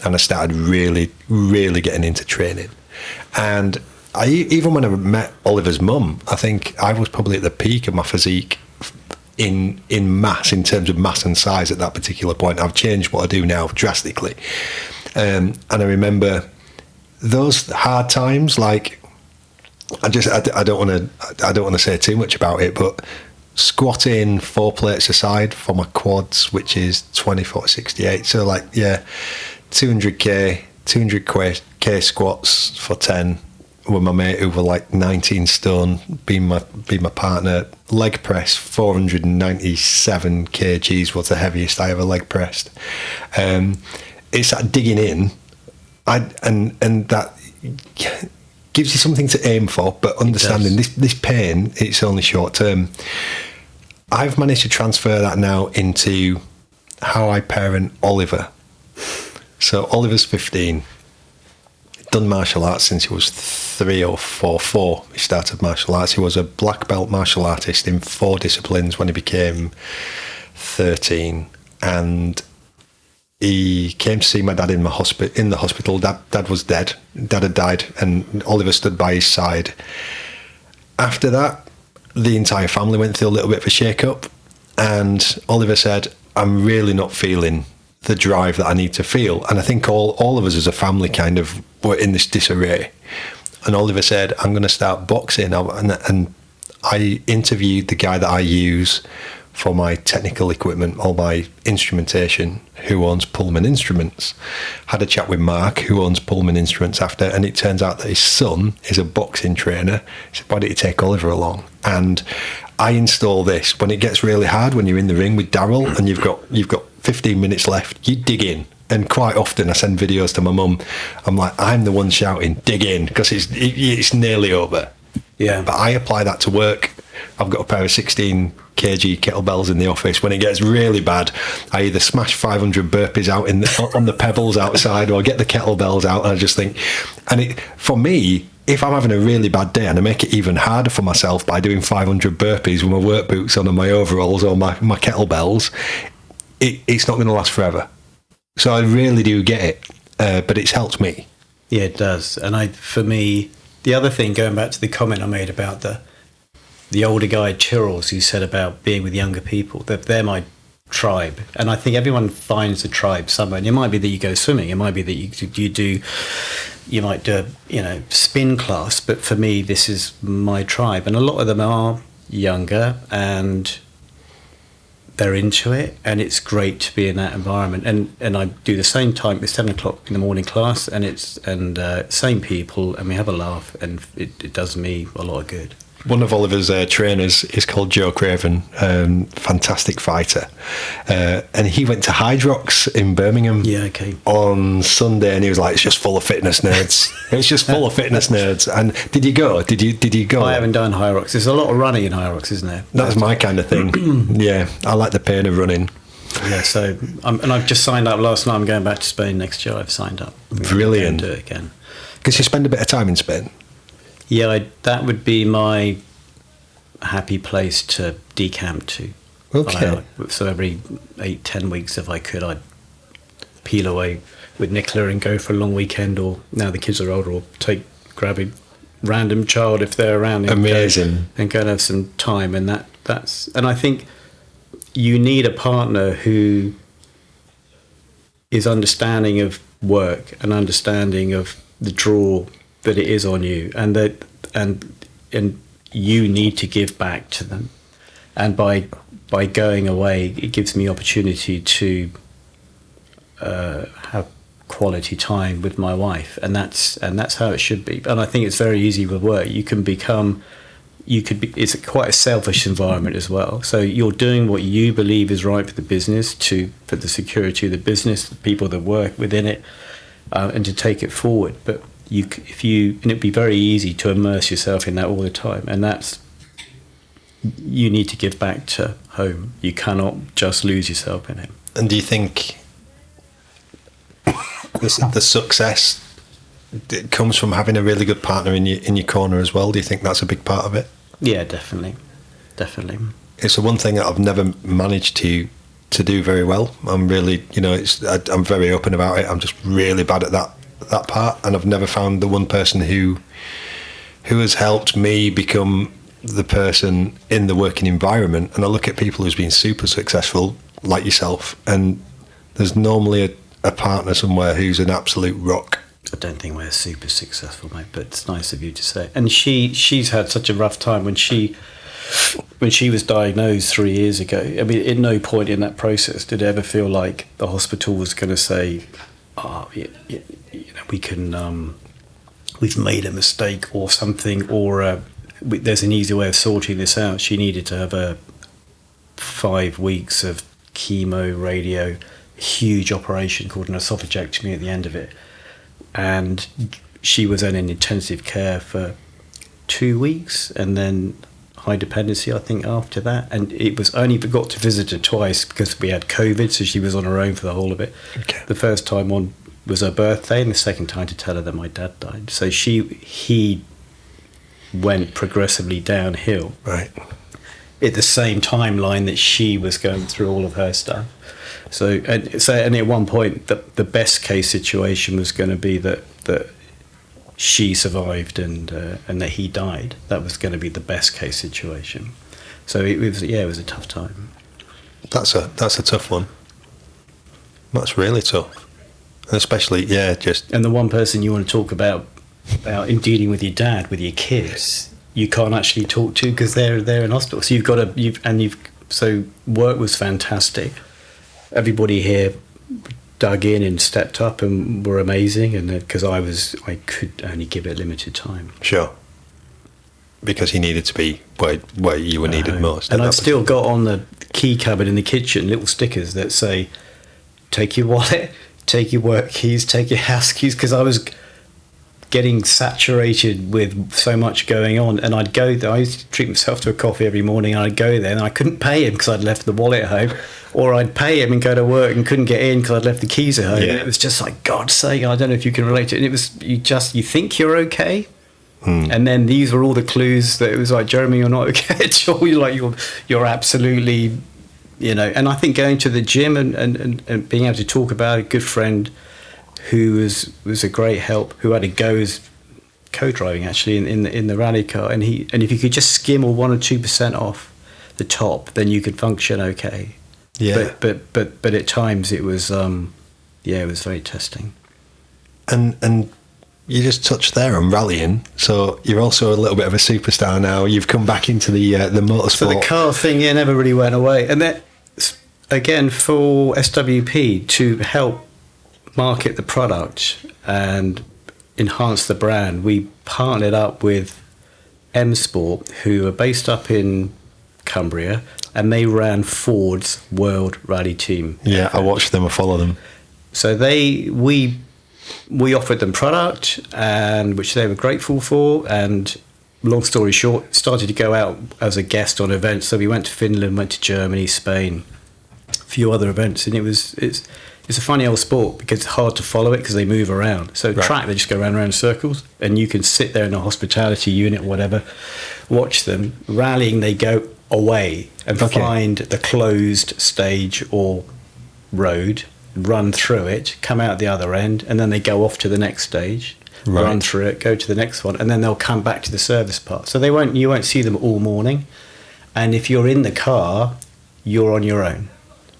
And I started really, really getting into training. And even when I met Oliver's mum, I think I was probably at the peak of my physique in mass, in terms of mass and size at that particular point. I've changed what I do now drastically. And I remember those hard times, like I don't want to say too much about it, but squatting 4 plates aside for my quads, which is 2468. So 200k squats for 10 with my mate who were like 19 stone, being my partner. Leg press 497 kgs was the heaviest I ever leg pressed. It's that digging in, and that gives you something to aim for, but understanding this pain, it's only short term. I've managed to transfer that now into how I parent Oliver. So Oliver's 15. Done martial arts since he was 3 or 4. He started martial arts. He was a black belt martial artist in 4 disciplines when he became 13, and he came to see my dad in the hospital. Dad was dead. Dad had died, and Oliver stood by his side. After that, the entire family went through a little bit of a shake-up, and Oliver said, "I'm really not feeling the drive that I need to feel." And I think all of us as a family kind of were in this disarray. And Oliver said, "I'm going to start boxing." And I interviewed the guy that I use for my technical equipment, all my instrumentation, who owns Pullman Instruments. Had a chat with Mark, who owns Pullman Instruments after, and it turns out that his son is a boxing trainer. He said, "Why don't you take Oliver along?" And I install this when it gets really hard, when you're in the ring with Daryl and you've got 15 minutes left, you dig in. And quite often I send videos to my mum. I'm like, I'm the one shouting, "Dig in," because it's nearly over. Yeah. But I apply that to work. I've got a pair of 16 kg kettlebells in the office. When it gets really bad, I either smash 500 burpees out on the pebbles outside, or I get the kettlebells out, and I just think, for me, if I'm having a really bad day and I make it even harder for myself by doing 500 burpees with my work boots on and my overalls or my kettlebells, it's not going to last forever. So I really do get it, but it's helped me. Yeah, it does. And for me, the other thing, going back to the comment I made about the older guy, Chirrells, who said about being with younger people, they're my tribe. And I think everyone finds a tribe somewhere. And it might be that you go swimming. It might be that you might do, spin class. But for me, this is my tribe. And a lot of them are younger and they're into it, and it's great to be in that environment. And I do the same time. It's 7 o'clock in the morning class, and same people, and we have a laugh, and it does me a lot of good. One of Oliver's trainers is called Joe Craven, fantastic fighter, and he went to Hydrox in Birmingham on Sunday, and he was like, "It's just full of fitness nerds. It's just full of fitness nerds." And did you go? Did you go? I haven't done Hydrox. There's a lot of running in Hydrox, isn't there? That's my kind of thing. Yeah, I like the pain of running. Yeah, so I've just signed up last night. I'm going back to Spain next year. I've signed up. Brilliant. Do it again. Because you spend a bit of time in Spain. Yeah, that would be my happy place to decamp to. Okay. So every 8-10 weeks, if I could, I'd peel away with Nicola and go for a long weekend, or now the kids are older, or grab a random child if they're around. Amazing. And go and have some time. And and I think you need a partner who is understanding of work and understanding of the draw that it is on you, and you need to give back to them. And by going away, it gives me opportunity to have quality time with my wife, and that's how it should be. And I think it's very easy with work. It's quite a selfish environment as well. So you're doing what you believe is right for the business, for the security of the business, the people that work within it, and to take it forward. But it'd be very easy to immerse yourself in that all the time, and you need to give back to home. You cannot just lose yourself in it. And do you think the success comes from having a really good partner in your corner as well? Do you think that's a big part of it? Yeah, definitely. It's the one thing that I've never managed to do very well. I'm really, I'm very open about it. I'm just really bad at that part, and I've never found the one person who has helped me become the person in the working environment. And I look at people who's been super successful, like yourself, and there's normally a partner somewhere who's an absolute rock. I don't think we're super successful, mate, but it's nice of you to say. And she's had such a rough time when she was diagnosed 3 years ago. I mean, at no point in that process did it ever feel like the hospital was going to say, we can, we've made a mistake or something, or there's an easy way of sorting this out. She needed to have 5 weeks of chemo, radio, huge operation called an esophagectomy at the end of it. And she was then in intensive care for 2 weeks, and then high dependency, I think, after that. And it was only got to visit her twice because we had COVID, so she was on her own for the whole of it. Okay. The first time on was her birthday, and the second time to tell her that my dad died. So he went progressively downhill. Right. At the same timeline that she was going through all of her stuff. So at one point, the best case situation was going to be that she survived and that he died. That was going to be the best case situation. So it was a tough time. That's a tough one. That's really tough, and especially And the one person you want to talk about in dealing with your dad, with your kids, you can't actually talk to because they're in hospital. So so work was fantastic. Everybody here dug in and stepped up and were amazing, and because I could only give it limited time. Sure. Because he needed to be where you were needed most. And I've still got on the key cupboard in the kitchen little stickers that say, take your wallet, take your work keys, take your house keys, because I was getting saturated with so much going on. And I'd go there, I used to treat myself to a coffee every morning, and I'd go there and I couldn't pay him because I'd left the wallet at home, or I'd pay him and go to work and couldn't get in because I'd left the keys at home. Yeah. And it was just like, God's sake, I don't know if you can relate to it. And it was, you think you're okay. And then these were all the clues that it was like, Jeremy, you're not okay at all. You're absolutely, and I think going to the gym and being able to talk about a good friend who was a great help, who had a go as co-driving actually in the rally car, and if you could just skim or 1 or 2% off the top, then you could function okay. Yeah. But at times it was it was very testing. And you just touched there on rallying, so you're also a little bit of a superstar now. You've come back into the motorsport. So the car thing, never really went away. And then again, for SWP to help market the product and enhance the brand, we partnered up with M Sport, who are based up in Cumbria, and they ran Ford's World Rally Team. Yeah, I watched them, I follow them. So we offered them product, and which they were grateful for, and long story short, started to go out as a guest on events. So we went to Finland, went to Germany, Spain, a few other events, and it's a funny old sport because it's hard to follow it because they move around. So Right. track, they just go round and round in circles, and you can sit there in a hospitality unit or whatever, watch them. Rallying, they go away and find the closed stage or road, run through it, come out the other end, and then they go off to the next stage, Right. run through it, go to the next one, and then they'll come back to the service part. So you won't see them all morning, and if you're in the car, you're on your own.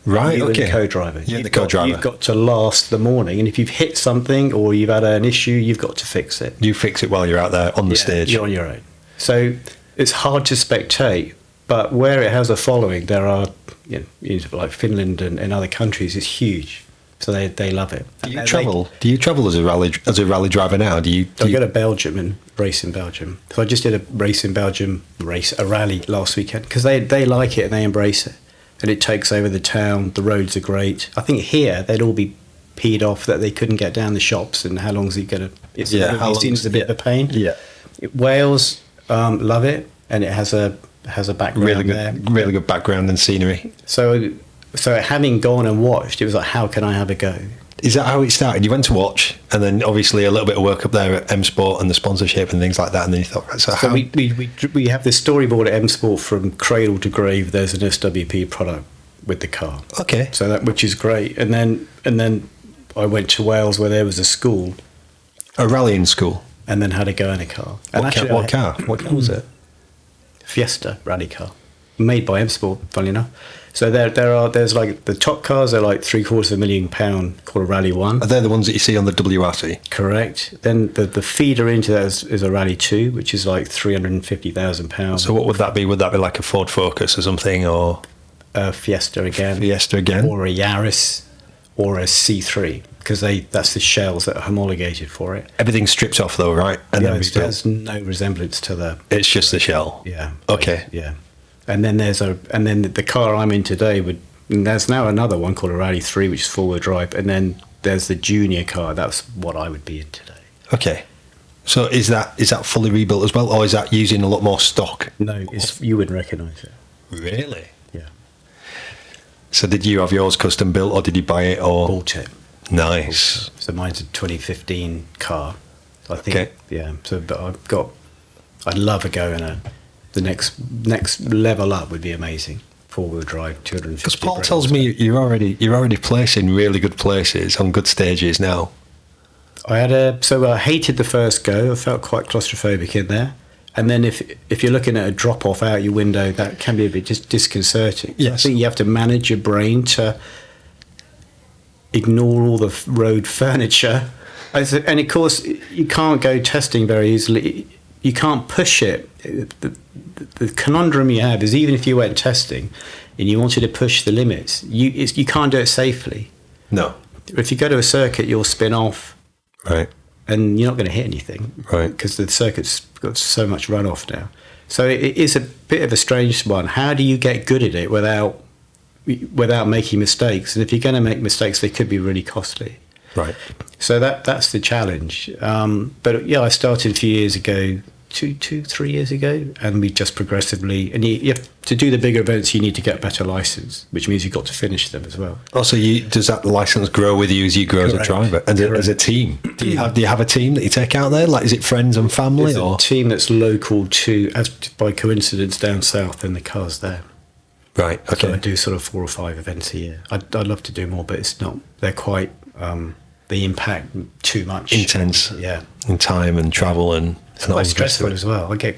Right, You're okay. the co-driver. You're the co-driver. You've got to last the morning, and if you've hit something or you've had an issue, you've got to fix it. You fix it while you're out there on the stage. You're on your own. So it's hard to spectate, But where it has a following, there are, like Finland and other countries, it's huge. So they love it. Do you travel? Do you travel as a rally driver now? I go to Belgium and race in Belgium. So I just did a race in Belgium, a rally last weekend, because they like it and they embrace it. And it takes over the town. The roads are great. I think here they'd all be peed off that they couldn't get down the shops, and how long is it going to? It seems a bit of a pain. Yeah. Wales love it, and it has a background there. Really good background and scenery. So having gone and watched, it was like, how can I have a go? Is that how it started? You went to watch, and then obviously a little bit of work up there at M Sport and the sponsorship and things like that, and then you thought, so we have this storyboard at M Sport from cradle to grave. There's an SWP product with the car. Okay. So which is great, and then I went to Wales where there was a school, a rallying school, and then had a go in a car. And What car was it? Fiesta rally car, made by M Sport, funny enough. So there's like the top cars are like £750,000 called a Rally 1. Are they the ones that you see on the WRC? Correct. Then the feeder into that is a Rally 2, which is like £350,000. So what would that be? Would that be like a Ford Focus or something, or a Fiesta again? Fiesta again, or a Yaris, or a C3, because that's the shells that are homologated for it. Everything strips off though, right? And then there's no resemblance to the. It's just the shell. Yeah. Okay. Yeah. And then the car I'm in today and there's now another one called a Rally 3, which is four-wheel drive, and then there's the junior car. That's what I would be in today. Okay. So is that fully rebuilt as well, or is that using a lot more stock? No, you wouldn't recognise it. Really? Yeah. So did you have yours custom built, or did you buy it, or bought it? Nice. So mine's a 2015 car. I think. Okay. Yeah. So, but I'd love a go in the next level up would be amazing. Four-wheel drive, 250. Because Paul tells me you're already placing really good places on good stages now. I hated the first go. I felt quite claustrophobic in there. And then if you're looking at a drop off out your window, that can be a bit disconcerting. Yes. I think you have to manage your brain to ignore all the road furniture. And of course, you can't go testing very easily. You can't push it. The conundrum you have is, even if you went testing and you wanted to push the limits, you can't do it safely. No. If you go to a circuit, you'll spin off. Right. And you're not going to hit anything. Right. Because the circuit's got so much runoff now. So it is a bit of a strange one. How do you get good at it without making mistakes? And if you're going to make mistakes, they could be really costly. Right. So that's the challenge. But yeah, I started a few years ago, 3 years ago, and we just progressively. And you have to do the bigger events. You need to get a better license, which means you've got to finish them as well. Also, does that license grow with you as you grow Correct. as a driver and as a team? Do you have a team that you take out there? Like, is it friends and family, It's or a team that's local to, as by coincidence, down south, and the car's there. Right. Okay. So I do sort of 4 or 5 events a year. I'd love to do more, but it's not. They're quite. They impact too much. Intense. Yeah. In time and travel and. It's quite stressful as well. I get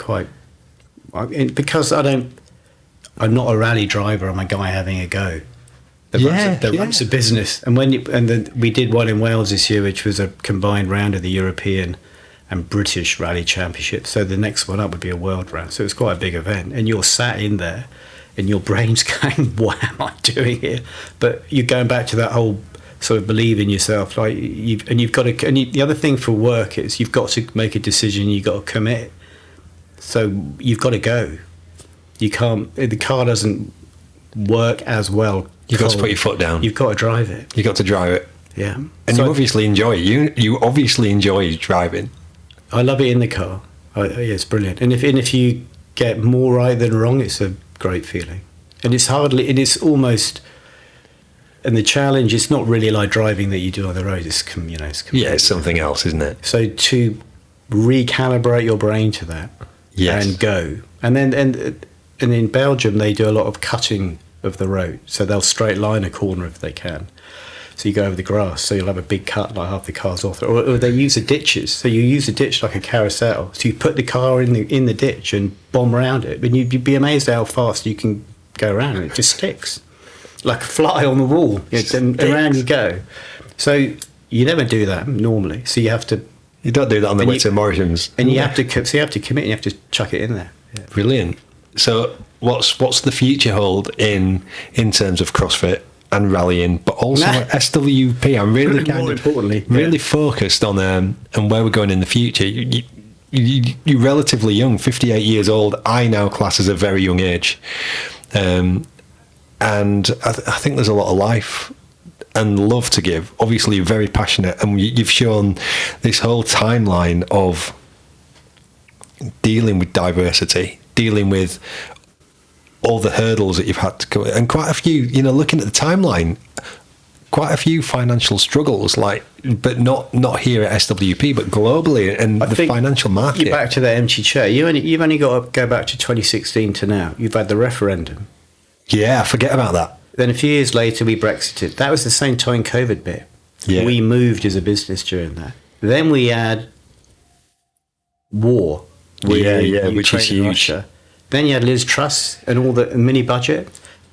because I'm not a rally driver. I'm a guy having a go. That runs a business. And we did one in Wales this year, which was a combined round of the European and British Rally Championship. So the next one up would be a world round. So it's quite a big event, and you're sat in there, and your brain's going, "What am I doing here?" But you're going back to that whole sort of believe in yourself, like you've got to. And the other thing for work is you've got to make a decision. You've got to commit. So you've got to go. You can't. The car doesn't work as well. You've got to put your foot down. You've got to drive it. You've got to drive it. Yeah. And you obviously enjoy it. You obviously enjoy driving. I love it in the car. Yeah, it's brilliant. And if you get more right than wrong, it's a great feeling. And it's almost. And the challenge, it's not really like driving that you do on the road. It's it's something else, isn't it? So to recalibrate your brain to that, yes, and go, and in Belgium they do a lot of cutting of the road, so they'll straight line a corner if they can. So you go over the grass, so you'll have a big cut like half the car's off, or they use the ditches. So you use the ditch like a carousel. So you put the car in the ditch and bomb around it, and you'd be amazed how fast you can go around, and it just sticks. Like a fly on the wall, and around you go. So you never do that normally. So you have to. You don't do that on the way to Morrison's. And you have to. So you have to commit. And you have to chuck it in there. Yeah. Brilliant. So what's the future hold in terms of CrossFit and rallying, but also SWP? I'm really really focused on and where we're going in the future. You're relatively young, 58 years old. I now class as a very young age, and I think there's a lot of life and love to give. Obviously, you're very passionate, and you've shown this whole timeline of dealing with diversity, dealing with all the hurdles that you've had to go, and quite a few, looking at the timeline, quite a few financial struggles, but not here at SWP, but globally in the financial market. You're back to that empty chair. You've only got to go back to 2016 to now. You've had the referendum. Yeah, I forget about that. Then a few years later, we Brexited. That was the same time COVID bit. Yeah. We moved as a business during that. Then we had war. Which is huge. Russia. Then you had Liz Truss and all the mini budget.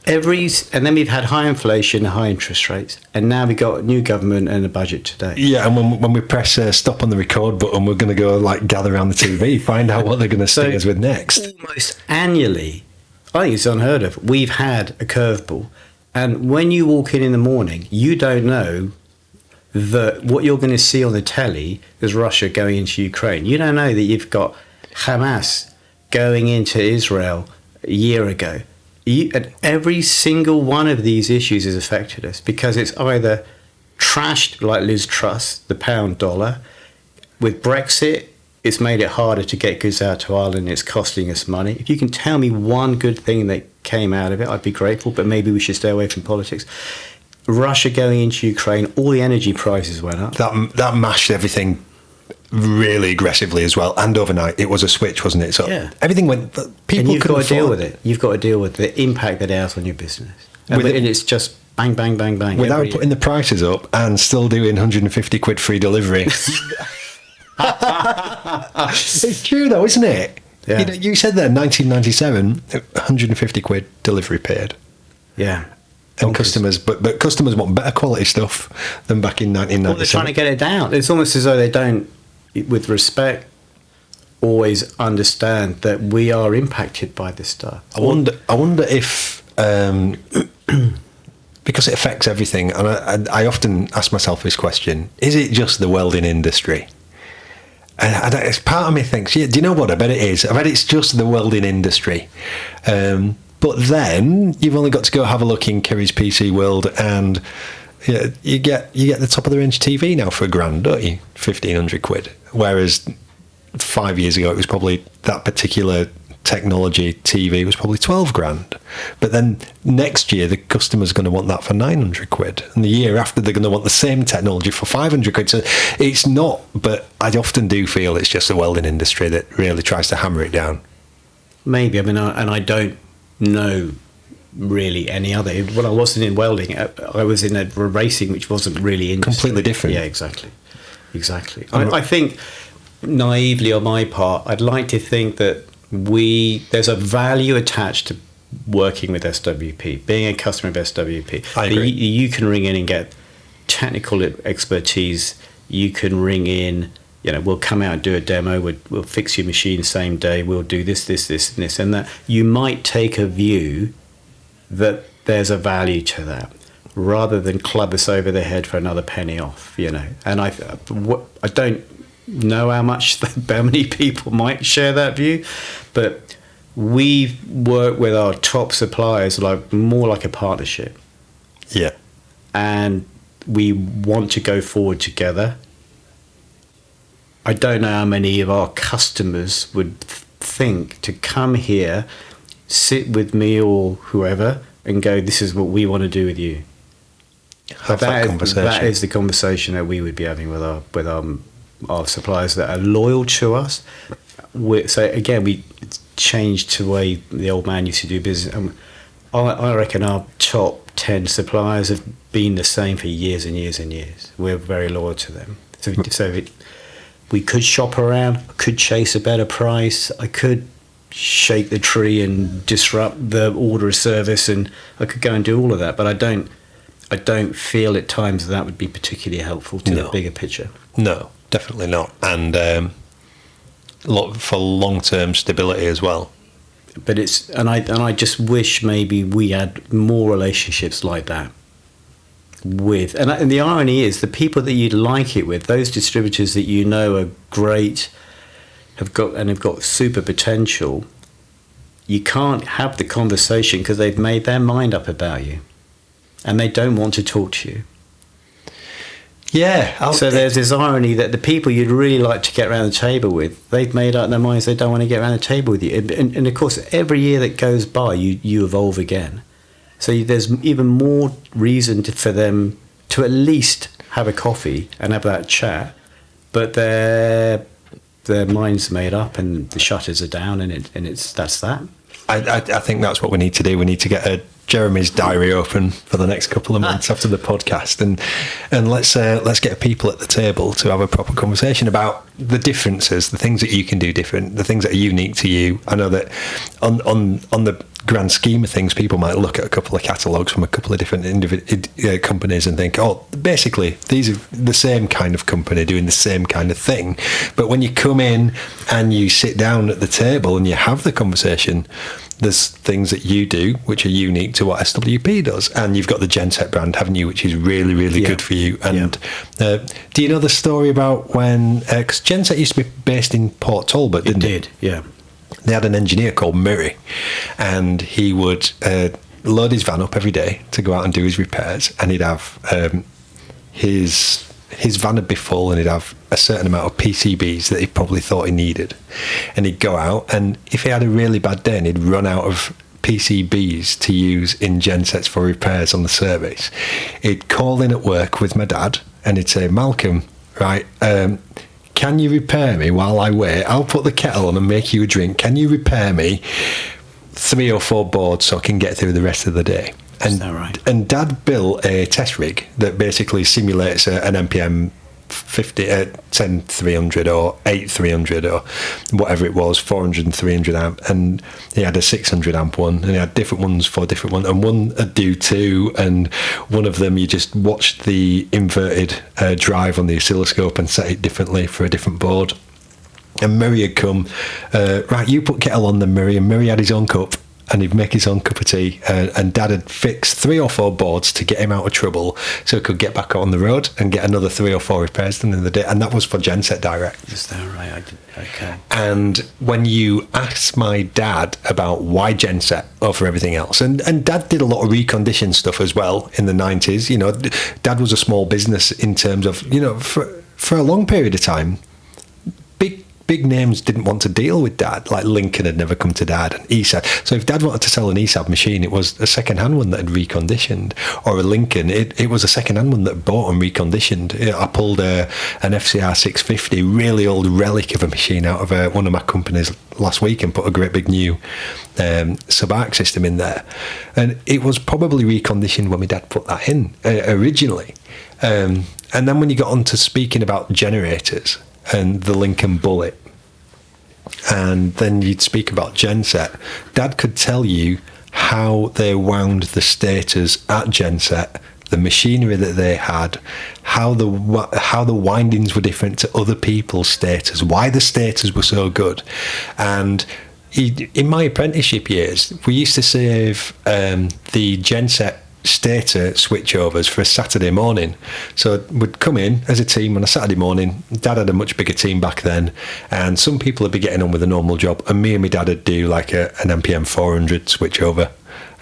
And then we've had high inflation, high interest rates, and now we've got a new government and a budget today. Yeah, and when we press stop on the record button, we're going to go gather around the TV, find out what they're going to sting us with next. Almost annually, I think it's unheard of. We've had a curveball, and when you walk in the morning, you don't know that what you're going to see on the telly is Russia going into Ukraine. You don't know that you've got Hamas going into Israel a year ago. And every single one of these issues has affected us because it's either trashed like Liz Truss, the pound dollar. With Brexit, it's made it harder to get goods out to Ireland. It's costing us money. If you can tell me one good thing that came out of it, I'd be grateful, but maybe we should stay away from politics. Russia going into Ukraine, all the energy prices went up. That mashed everything really aggressively as well, and overnight it was a switch, wasn't it? So everything went. People, and you've got to deal with it. You've got to deal with the impact that it has on your business, and it's just bang, bang, bang, bang. Without putting the prices up and still doing 150 quid free delivery. It's true though, isn't it? Yeah. You said that in 1997, 150 quid delivery paid. Yeah. And customers, but customers want better quality stuff than back in 1997. Well, they're trying to get it down. It's almost as though they don't, with respect, always understand that we are impacted by this stuff. I wonder if because it affects everything, and I often ask myself this question: is it just the welding industry? And it's part of me thinks, do you know what? I bet it is. I bet it's just the welding industry. But then you've only got to go have a look in Kerry's PC World, and you get the top of the range TV now for $1,000, don't you? 1,500 quid. Whereas 5 years ago, it was probably that particular technology TV was probably 12 grand. But then next year, the customer's going to want that for 900 quid. And the year after, they're going to want the same technology for 500 quid. So it's not, but I often do feel it's just the welding industry that really tries to hammer it down. Maybe. I mean, and I don't know really any other. When I wasn't in welding, I was in a racing, which wasn't really completely different. Yeah, exactly. I think naively on my part, I'd like to think that there's a value attached to working with SWP, being a customer of SWP. I agree. You can ring in and get technical expertise. You can ring in. We'll come out and do a demo. We'll fix your machine same day. We'll do this, and this, and that. You might take a view that there's a value to that, rather than club us over the head for another penny off. And I don't know how many people might share that view, but we work with our top suppliers more like a partnership. Yeah, and we want to go forward together. I don't know how many of our customers would think to come here, sit with me or whoever, and go, this is what we want to do with you. That is the conversation that we would be having with our suppliers that are loyal to us. So again, we changed to the way the old man used to do business. I reckon our top 10 suppliers have been the same for years and years and years. We're very loyal to them. We could shop around, I could chase a better price, I could shake the tree and disrupt the order of service, and I could go and do all of that. But I don't feel at times that would be particularly helpful to the bigger picture. No, definitely not. And for long-term stability as well. but I just wish maybe we had more relationships like that with, and the irony is the people that you'd like it with, those distributors that you know are great, have got super potential, you can't have the conversation because they've made their mind up about you and they don't want to talk to you. Yeah. So there's this irony that the people you'd really like to get around the table with, they've made up their minds they don't want to get around the table with you. And of course, every year that goes by, you evolve again. So there's even more reason for them to at least have a coffee and have that chat, but their mind's made up and the shutters are down, and that's that. I think that's what we need to do. We need to get Jeremy's diary open for the next couple of months after the podcast, and let's get people at the table to have a proper conversation about the differences, the things that you can do different, the things that are unique to you. I know that on the grand scheme of things, people might look at a couple of catalogues from a couple of different companies and think, oh, basically these are the same kind of company doing the same kind of thing. But when you come in and you sit down at the table and you have the conversation, there's things that you do which are unique to what SWP does, and you've got the Genset brand, haven't you, which is really, really good for you. And do you know the story about when, because Genset used to be based in Port Talbot, didn't it? It did, yeah. They had an engineer called Murray, and he would load his van up every day to go out and do his repairs, and he'd have his van would be full, and he'd have a certain amount of PCBs that he probably thought he needed, and he'd go out, and if he had a really bad day and he'd run out of PCBs to use in gensets for repairs on the service, he'd call in at work with my dad and he'd say, Malcolm, right, can you repair me while I wait? I'll put the kettle on and make you a drink. Can you repair me 3 or 4 boards so I can get through the rest of the day? And, is that right? And Dad built a test rig that basically simulates an NPM 10300 or 8300 or whatever it was, 400 and 300 amp, and he had a 600 amp one, and he had different ones for different ones, and one would do 2, and one of them you just watched the inverted drive on the oscilloscope and set it differently for a different board. And Murray had come, right, you put kettle on then, Murray, and Murray had his own cup, and he'd make his own cup of tea, and Dad had fixed 3 or 4 boards to get him out of trouble so he could get back on the road and get another 3 or 4 repairs done in the day, and that was for Genset Direct. Is that right? Okay. And when you ask my dad about why Genset over everything else, and Dad did a lot of reconditioned stuff as well in the 90s, you know, Dad was a small business in terms of, you know, for a long period of time, big names didn't want to deal with Dad, like Lincoln had never come to Dad, and ESAB. So if Dad wanted to sell an ESAB machine, it was a second-hand one that had reconditioned, or a Lincoln, it was a second-hand one that bought and reconditioned. You know, I pulled an FCR 650, really old relic of a machine out of one of my companies last week and put a great big new sub-arc system in there. And it was probably reconditioned when my dad put that in originally. And then when you got on to speaking about generators and the Lincoln Bullet, and then you'd speak about Genset, Dad could tell you how they wound the stators at Genset, the machinery that they had, how the windings were different to other people's stators, why the stators were so good. And in my apprenticeship years, we used to save the Genset stator switchovers for a Saturday morning. So we'd come in as a team on a Saturday morning. Dad had a much bigger team back then, and some people would be getting on with a normal job, and me and my dad would do like an NPM 400 switchover,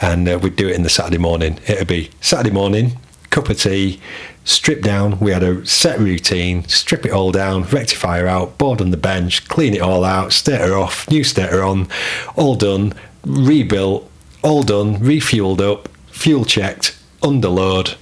and we'd do it in the Saturday morning. It'd be Saturday morning, cup of tea, strip down. We had a set routine, strip it all down, rectifier out, board on the bench, clean it all out, stator off, new stator on, all done, rebuilt, all done, refueled up, fuel checked, underload,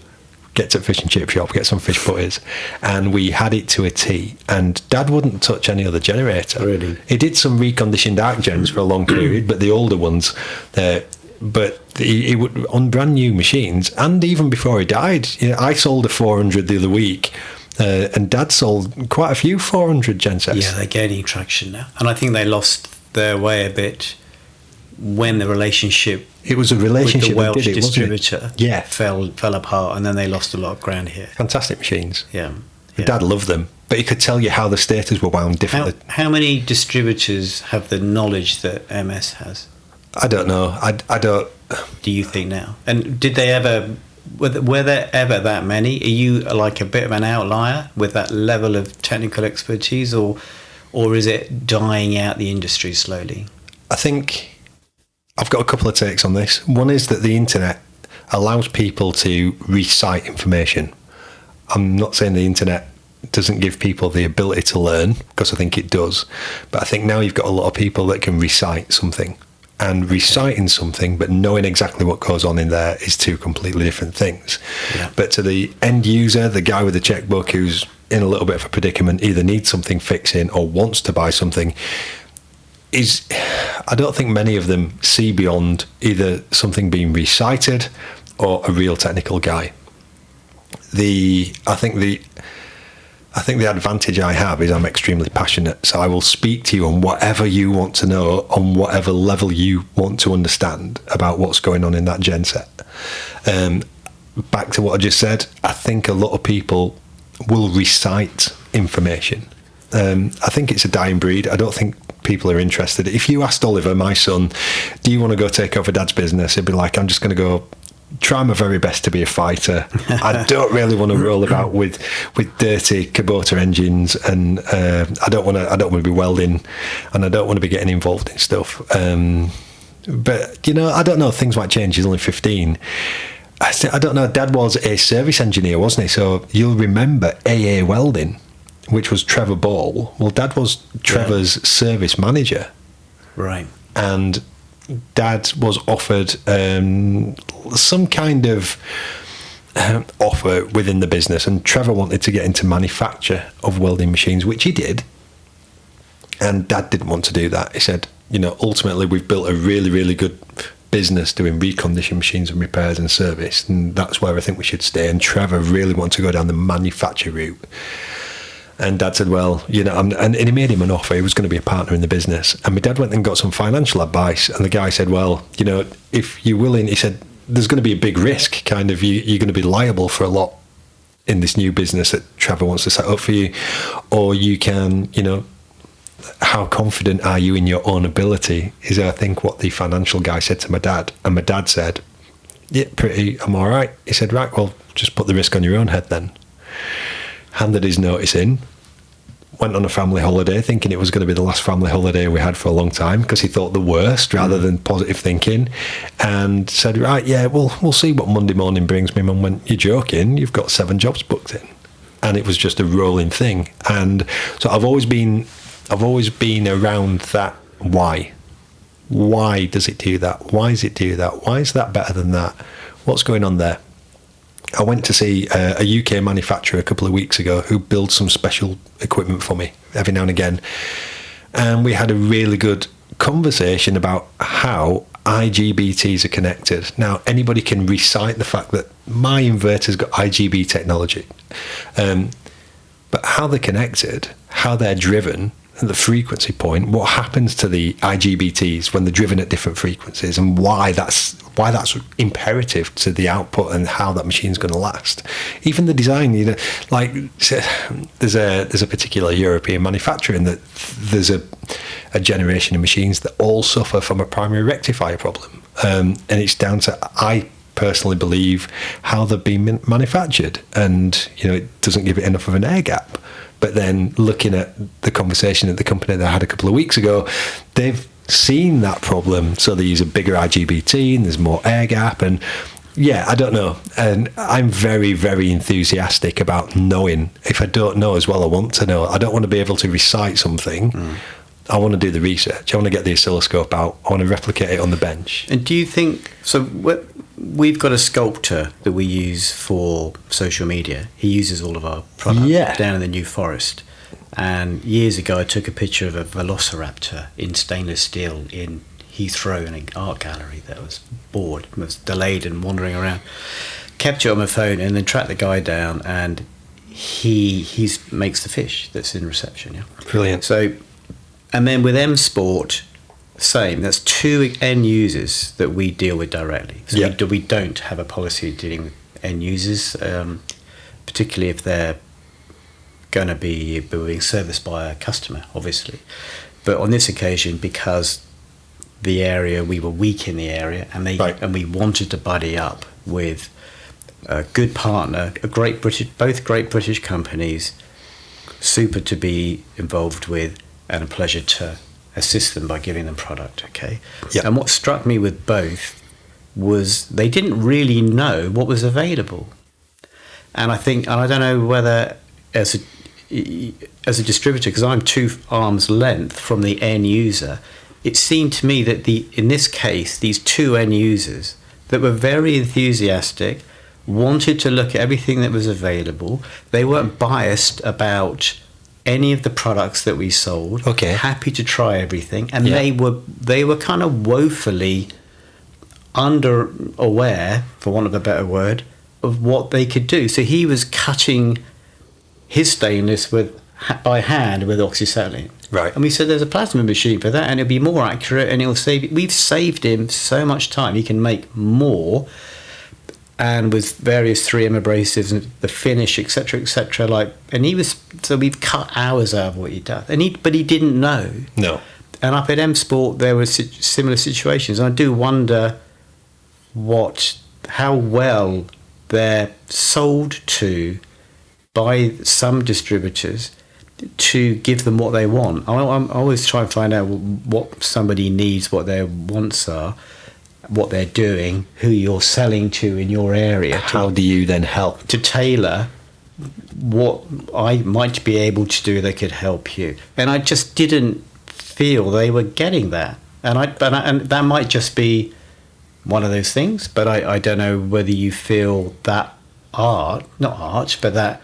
get to fish and chip shop, get some fish putties, and we had it to a T. And Dad wouldn't touch any other generator. Really? He did some reconditioned arc gens for a long period, but the older ones, he would on brand new machines. And even before he died, you know, I sold a 400 the other week, and Dad sold quite a few 400 gensets. Yeah, they're gaining traction now, and I think they lost their way a bit when the relationship. It was a relationship with the Welsh that did it, distributor, wasn't it? Yeah, fell apart, and then they lost a lot of ground here. Fantastic machines. Yeah. Dad loved them, but he could tell you how the stators were wound differently. How many distributors have the knowledge that MS has? I don't know. I don't. Do you think now? And did they ever? Were there ever that many? Are you like a bit of an outlier with that level of technical expertise, or is it dying out the industry slowly? I think I've got a couple of takes on this. One is that the internet allows people to recite information. I'm not saying the internet doesn't give people the ability to learn, because I think it does. But I think now you've got a lot of people that can recite something. And reciting something, but knowing exactly what goes on in there is two completely different things. Yeah. But to the end user, the guy with the checkbook who's in a little bit of a predicament, either needs something fixing or wants to buy something, I don't think many of them see beyond either something being recited or a real technical guy. I think the advantage I have is I'm extremely passionate, so I will speak to you on whatever you want to know, on whatever level you want to understand about what's going on in that genset. Back to what I just said, I think a lot of people will recite information. I think it's a dying breed. I don't think people are interested. If you asked Oliver, my son, do you want to go take over Dad's business? He'd be like, I'm just going to go try my very best to be a fighter. I don't really want to roll about with dirty Kubota engines, and I don't want to be welding, and I don't want to be getting involved in stuff. But I don't know. Things might change. He's only 15. I don't know. Dad was a service engineer, wasn't he? So you'll remember AA Welding, which was Trevor Ball. Well, Dad was Trevor's service manager, right? And Dad was offered some kind of offer within the business, and Trevor wanted to get into manufacture of welding machines, which he did. And Dad didn't want to do that. He said, ultimately we've built a really, really good business doing reconditioned machines and repairs and service, and that's where I think we should stay. And Trevor really wanted to go down the manufacture route. And Dad said, well, and he made him an offer. He was going to be a partner in the business. And my dad went and got some financial advice. And the guy said, well, if you're willing, he said, there's going to be a big risk. Kind of, you're going to be liable for a lot in this new business that Trevor wants to set up for you. Or you can, how confident are you in your own ability? Is, I think, what the financial guy said to my dad. And my dad said, yeah, I'm all right. He said, right, well, just put the risk on your own head then. Handed his notice in, went on a family holiday thinking it was going to be the last family holiday we had for a long time, because he thought the worst rather than positive thinking, and said, right, yeah, we'll see what Monday morning brings. My mum went, you're joking, you've got 7 jobs booked in. And it was just a rolling thing. And so I've always been around that. Why does it do that? Why does it do that? Why is that better than that? What's going on there? I went to see a UK manufacturer a couple of weeks ago who builds some special equipment for me every now and again. And we had a really good conversation about how IGBTs are connected. Now, anybody can recite the fact that my inverter's got IGB technology. But how they're connected, how they're driven, at the frequency point, what happens to the IGBTs when they're driven at different frequencies, and why that's imperative to the output and how that machine's going to last. Even the design, like there's a particular European manufacturer, and that there's a generation of machines that all suffer from a primary rectifier problem, and it's down to, I personally believe, how they've been manufactured, and it doesn't give it enough of an air gap. But then looking at the conversation at the company that I had a couple of weeks ago, they've seen that problem. So they use a bigger IGBT and there's more air gap. And yeah, I don't know. And I'm very, very enthusiastic about knowing. If I don't know as well, I want to know. I don't want to be able to recite something. I want to do the research. I want to get the oscilloscope out. I want to replicate it on the bench. And do you think, so we've got a sculptor that we use for social media. He uses all of our product down in the New Forest. And years ago, I took a picture of a velociraptor in stainless steel in Heathrow in an art gallery that was bored, was delayed and wandering around. Kept it on my phone and then tracked the guy down, and he makes the fish that's in reception. Yeah, brilliant. So, and then with M Sport, same. That's 2 end users that we deal with directly. So we don't have a policy dealing with end users, particularly if they're going to be being serviced by a customer, obviously. But on this occasion, because the area. We were weak in the area, and we wanted to buddy up with a good partner, both great British companies, super to be involved with, and a pleasure to assist them by giving them product. Okay. Yeah. And what struck me with both was they didn't really know what was available. And I don't know whether as a distributor, because I'm 2 arms length from the end user, it seemed to me that in this case, these 2 end users that were very enthusiastic, wanted to look at everything that was available. They weren't biased about any of the products that we sold. Okay. Happy to try everything. And they were kind of woefully under-aware, for want of a better word, of what they could do. So he was cutting his stainless by hand with oxyacetylene. Right. And we said there's a plasma machine for that, and it'll be more accurate, and it'll save. We've saved him so much time. He can make more, and with various 3M abrasives and the finish, etc., etc. So we've cut hours out of what he does, but he didn't know. No. And up at M Sport, there were similar situations. And I do wonder how well they're sold to by some distributors to give them what they want. I always try and find out what somebody needs, what their wants are, what they're doing, who you're selling to in your area. How do you then help? To tailor what I might be able to do that could help you. And I just didn't feel they were getting that. And that might just be one of those things, but I don't know whether you feel that that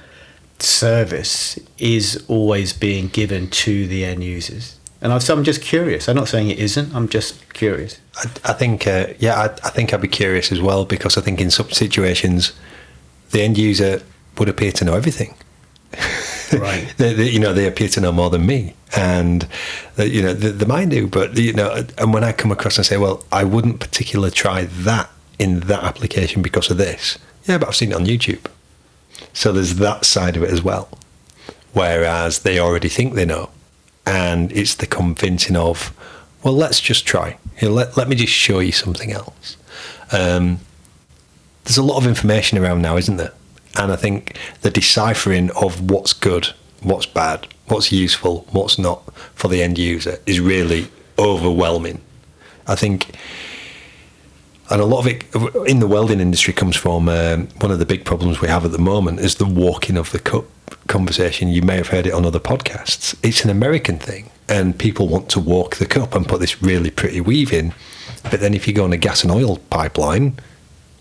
service is always being given to the end users. And I'm just curious. I'm not saying it isn't. I'm just curious. I think, I think I'd be curious as well, because I think in some situations, the end user would appear to know everything. Right. They appear to know more than me, and they might do. But and when I come across and say, well, I wouldn't particularly try that in that application because of this. Yeah, but I've seen it on YouTube. So there's that side of it as well. Whereas they already think they know. And it's the convincing of, well, let's just try. Let me just show you something else. There's a lot of information around now, isn't there? And I think the deciphering of what's good, what's bad, what's useful, what's not for the end user is really overwhelming. I think, and a lot of it in the welding industry comes from one of the big problems we have at the moment is the walking of the cup conversation. You may have heard it on other podcasts. It's an American thing, and people want to walk the cup and put this really pretty weave in. But then if you go on a gas and oil pipeline,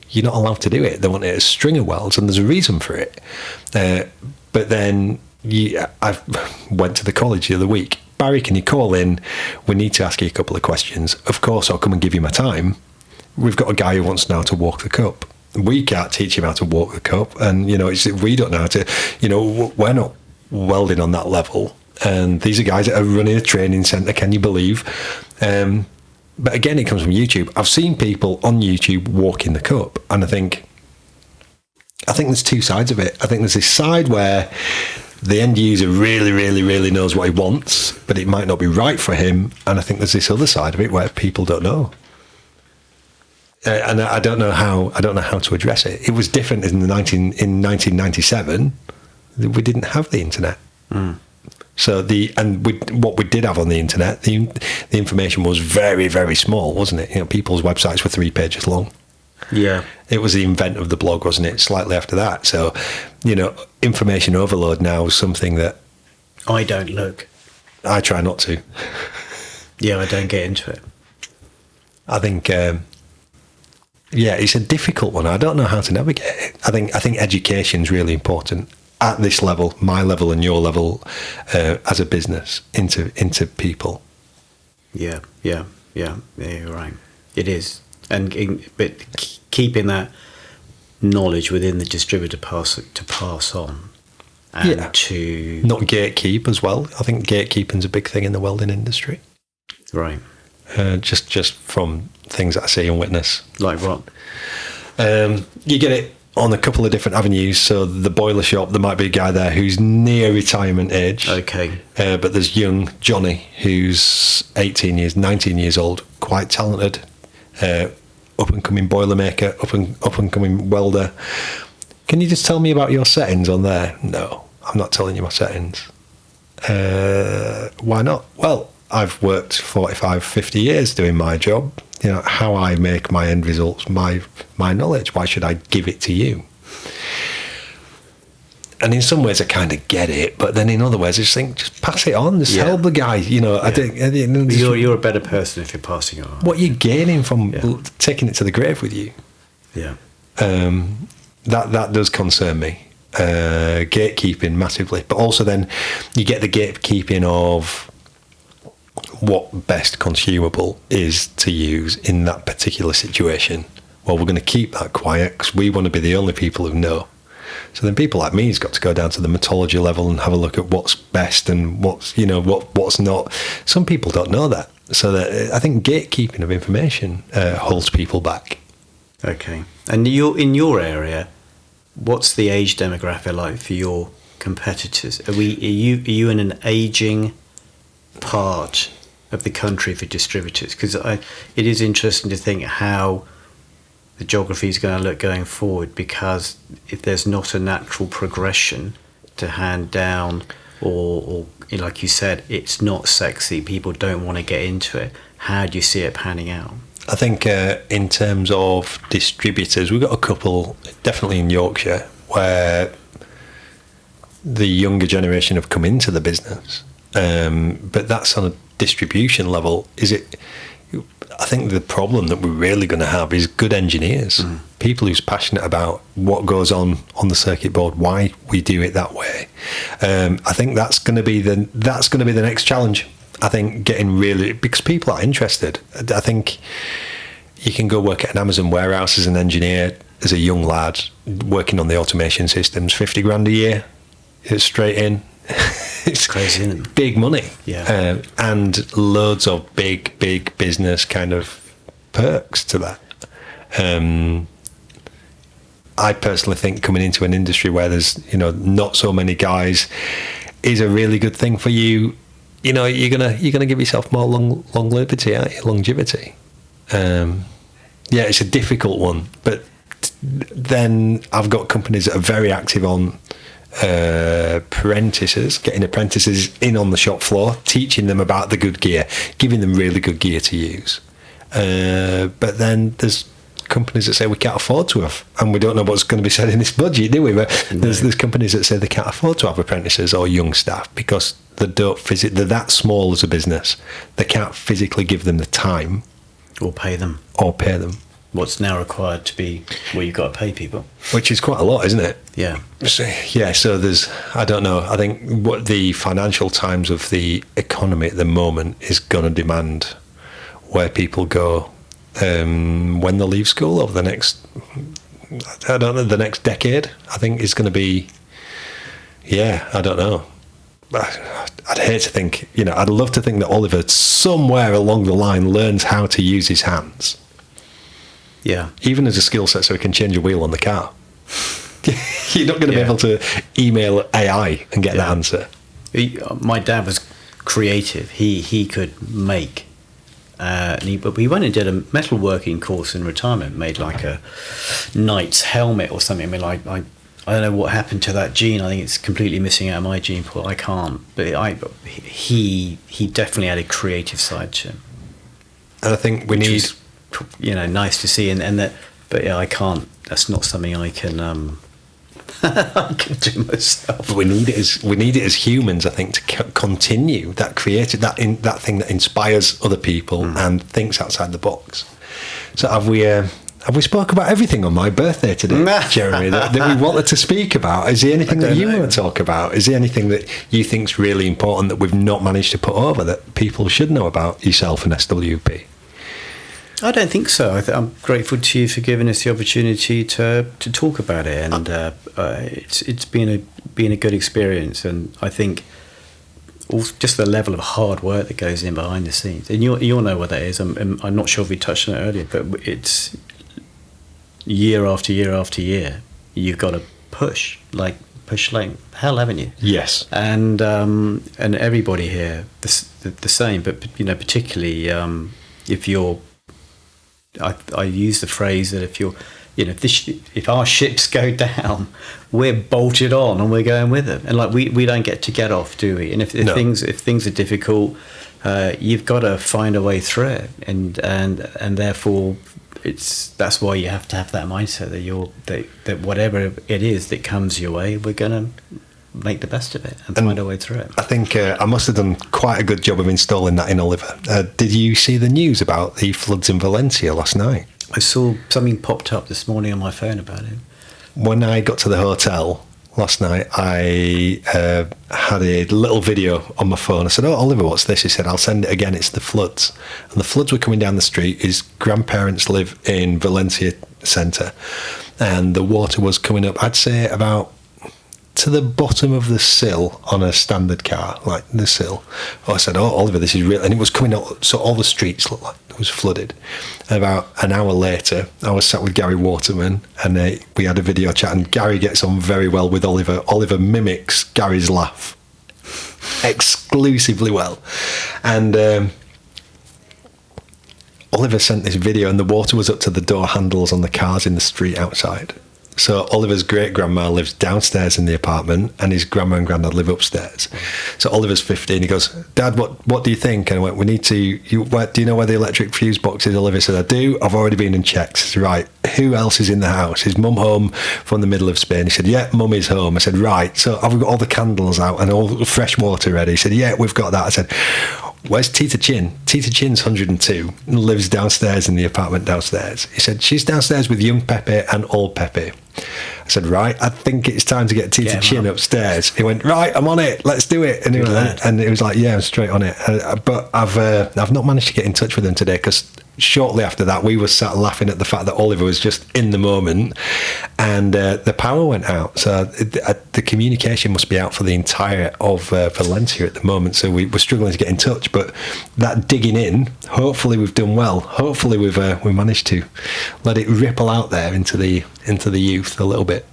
you're not allowed to do it. They want it as stringer welds, and there's a reason for it. But then I went to the college the other week. Barry, can you call in? We need to ask you a couple of questions. Of course, I'll come and give you my time. We've got a guy who wants now to walk the cup. We can't teach him how to walk the cup, and we don't know how to. We're not welding on that level. And these are guys that are running a training centre. Can you believe? But again, it comes from YouTube. I've seen people on YouTube walking the cup, and I think there's 2 sides of it. I think there's this side where the end user really, really, really knows what he wants, but it might not be right for him. And I think there's this other side of it where people don't know. And I don't know how to address it. It was different in 1997. We didn't have the internet. Mm. So what we did have on the internet, the information was very, very small, wasn't it? People's websites were 3 pages long. Yeah. It was the invent of the blog, wasn't it? Slightly after that. So, information overload now is something that I don't look. I try not to. Yeah, I don't get into it. I think, it's a difficult one. I don't know how to navigate it. I think education is really important at this level, my level and your level, as a business into people. Yeah, you're right. It is, but keeping that knowledge within the distributor to pass on, and to not gatekeep as well. I think gatekeeping's a big thing in the welding industry. Right. Just from things that I see and witness. Like what? You get it. on a couple of different avenues. So the boiler shop, there might be a guy there who's near retirement age. Okay. But there's young Johnny who's 19 years old, quite talented, up and coming boilermaker, up and coming welder. Can you just tell me about your settings on there? No, I'm not telling you my settings. Why not? Well, I've worked 45, 50 years doing my job. You know, how I make my end results, my knowledge. Why should I give it to you? And in some ways I kind of get it, but then in other ways I just think, just pass it on, just help the guy. You know, I think you're a better person if you're passing it on. What you're gaining from taking it to the grave with you. Yeah. That does concern me. Gatekeeping massively, but also then you get the gatekeeping of what best consumable is to use in that particular situation. Well, we're going to keep that quiet because we want to be the only people who know. So then people like me has got to go down to the metallurgy level and have a look at what's best and what's, you know, what's not. Some people don't know that. So that I think gatekeeping of information holds people back. Okay. And in your area, what's the age demographic like for your competitors? Are you in an aging part of the country for distributors? Because it is interesting to think how the geography is going to look going forward, because if there's not a natural progression to hand down, or like you said, it's not sexy, people don't want to get into it, how do you see it panning out? I think in terms of distributors, we've got a couple, definitely in Yorkshire, where the younger generation have come into the business. But that's on a distribution level. I think the problem that we're really going to have is good engineers, people who's passionate about what goes on the circuit board, why we do it that way. I think that's going to be the next challenge. I think getting really, because people are interested. I think you can go work at an Amazon warehouse as an engineer, as a young lad, working on the automation systems, 50 grand a year, it's straight in. It's crazy, isn't it? Big money. Yeah. And loads of big business kind of perks to that. I personally think coming into an industry where there's, you know, not so many guys is a really good thing for you. You know, you're gonna give yourself more longevity, aren't you? Longevity. Yeah, it's a difficult one, but then I've got companies that are very active on apprentices, getting apprentices in on the shop floor, teaching them about the good gear, giving them really good gear to use. But then there's companies that say we can't afford to have, and we don't know what's going to be said in this budget, do we? But there's companies that say they can't afford to have apprentices or young staff because they're that small as a business. They can't physically give them the time or pay them. What's now required to be where you've got to pay people, which is quite a lot, isn't it? Yeah. So there's, I don't know, I think what the financial times of the economy at the moment is going to demand where people go when they leave school over the next, I don't know, the next decade. I think is going to be, I don't know. I'd hate to think, you know, I'd love to think that Oliver somewhere along the line learns how to use his hands. Yeah. Even as a skill set, so he can change a wheel on the car. You're not going to be able to email AI and get that answer. My dad was creative. He could make. But he went and did a metalworking course in retirement, made like a knight's helmet or something. I mean, I don't know what happened to that gene. I think it's completely missing out of my gene pool. I can't. But he definitely had a creative side to him. And I think we need... Was, you know, nice to see, and that, but I can't. That's not something I can I can do myself. But we need it as humans, I think, to continue that creative, that thing that inspires other people and thinks outside the box. So have we spoke about everything on my birthday today, Jeremy, that we wanted to speak about? Is there anything that you want to talk about? Is there anything that you think's really important that we've not managed to put over that people should know about yourself and SWP? I don't think so. I'm grateful to you for giving us the opportunity to talk about it, and it's been a good experience. And I think just the level of hard work that goes in behind the scenes, and you'll know what that is. I'm not sure if we touched on it earlier, but it's year after year after year you've got to push length. Hell, haven't you? Yes. And everybody here the same, but particularly if you're. I use the phrase that if you're, if our ships go down, we're bolted on and we're going with them, and we don't get off, do we? And if things are difficult, you've got to find a way through it, and therefore that's why you have to have that mindset that whatever it is that comes your way, we're going to make the best of it and find a way through it. I think I must have done quite a good job of installing that in Oliver. Did you see the news about the floods in Valencia last night? I saw something popped up this morning on my phone about it. When I got to the hotel last night, I had a little video on my phone. I said, "Oh, Oliver, what's this?" He said, "I'll send it again. It's the floods." And the floods were coming down the street. His grandparents live in Valencia centre, and the water was coming up, I'd say about to the bottom of the sill on a standard car, like the sill. I said, "Oh, Oliver, this is real." And it was coming out, so all the streets looked like it was flooded. And about an hour later, I was sat with Gary Waterman, and we had a video chat, and Gary gets on very well with Oliver. Oliver mimics Gary's laugh exclusively well. And Oliver sent this video, and the water was up to the door handles on the cars in the street outside. So Oliver's great-grandma lives downstairs in the apartment, and his grandma and granddad live upstairs. So Oliver's 15. He goes, "Dad, what do you think?" And I went, "We need to... do you know where the electric fuse box is?" Oliver said, "I do. I've already been and checked." I said, "Right. Who else is in the house? Is Mum home from the middle of Spain?" He said, "Yeah, Mum is home." I said, "Right. So have we got all the candles out and all the fresh water ready?" He said, "Yeah, we've got that." I said, "Where's Tita Chin?" Tita Chin's 102 and lives downstairs in the apartment downstairs. He said, "She's downstairs with young Pepe and old Pepe." I said, "Right, I think it's time to get Tita Chin upstairs." He went, "Right, I'm on it. Let's do it." And it was like, "Yeah, I'm straight on it." But I've not managed to get in touch with him today, because shortly after that, we were sat laughing at the fact that Oliver was just in the moment, and the power went out. So the communication must be out for the entire of Valencia at the moment. So we're struggling to get in touch. But that digging in, hopefully we've done well. Hopefully we managed to let it ripple out there into the youth a little bit.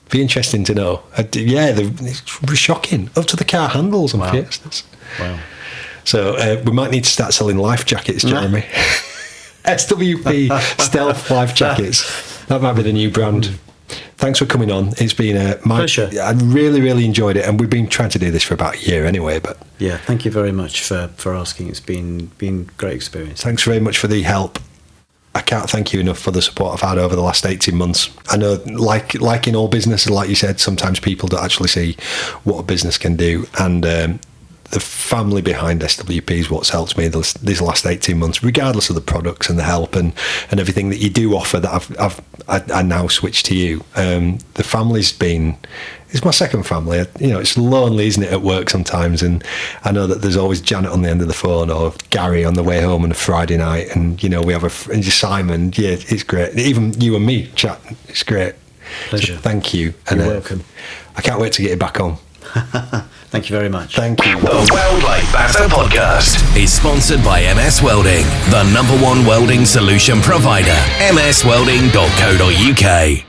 Be interesting to know. It's shocking, up to the car handles on Fiestas. Wow. So we might need to start selling life jackets, Jeremy. SWP stealth life jackets. That might be the new brand. Thanks for coming on. It's been my pleasure. I really, really enjoyed it, and we've been trying to do this for about a year anyway. But yeah, thank you very much for asking. It's been great experience. Thanks very much for the help. I can't thank you enough for the support I've had over the last 18 months. I know, like in all business, like you said, sometimes people don't actually see what a business can do, and the family behind SWP is what's helped me these last 18 months, regardless of the products and the help and everything that you do offer that I now switch to you. The family's it's my second family. It's lonely, isn't it, at work sometimes, and I know that there's always Janet on the end of the phone, or Gary on the way home on a Friday night, and we have and Simon. Yeah, it's great. Even you and me chat, it's great. Pleasure. So thank you. You're welcome. I can't wait to get you back on. Thank you very much. Thank you. The Weld Like Bazza Podcast is sponsored by MS Welding, the #1 welding solution provider. mswelding.co.uk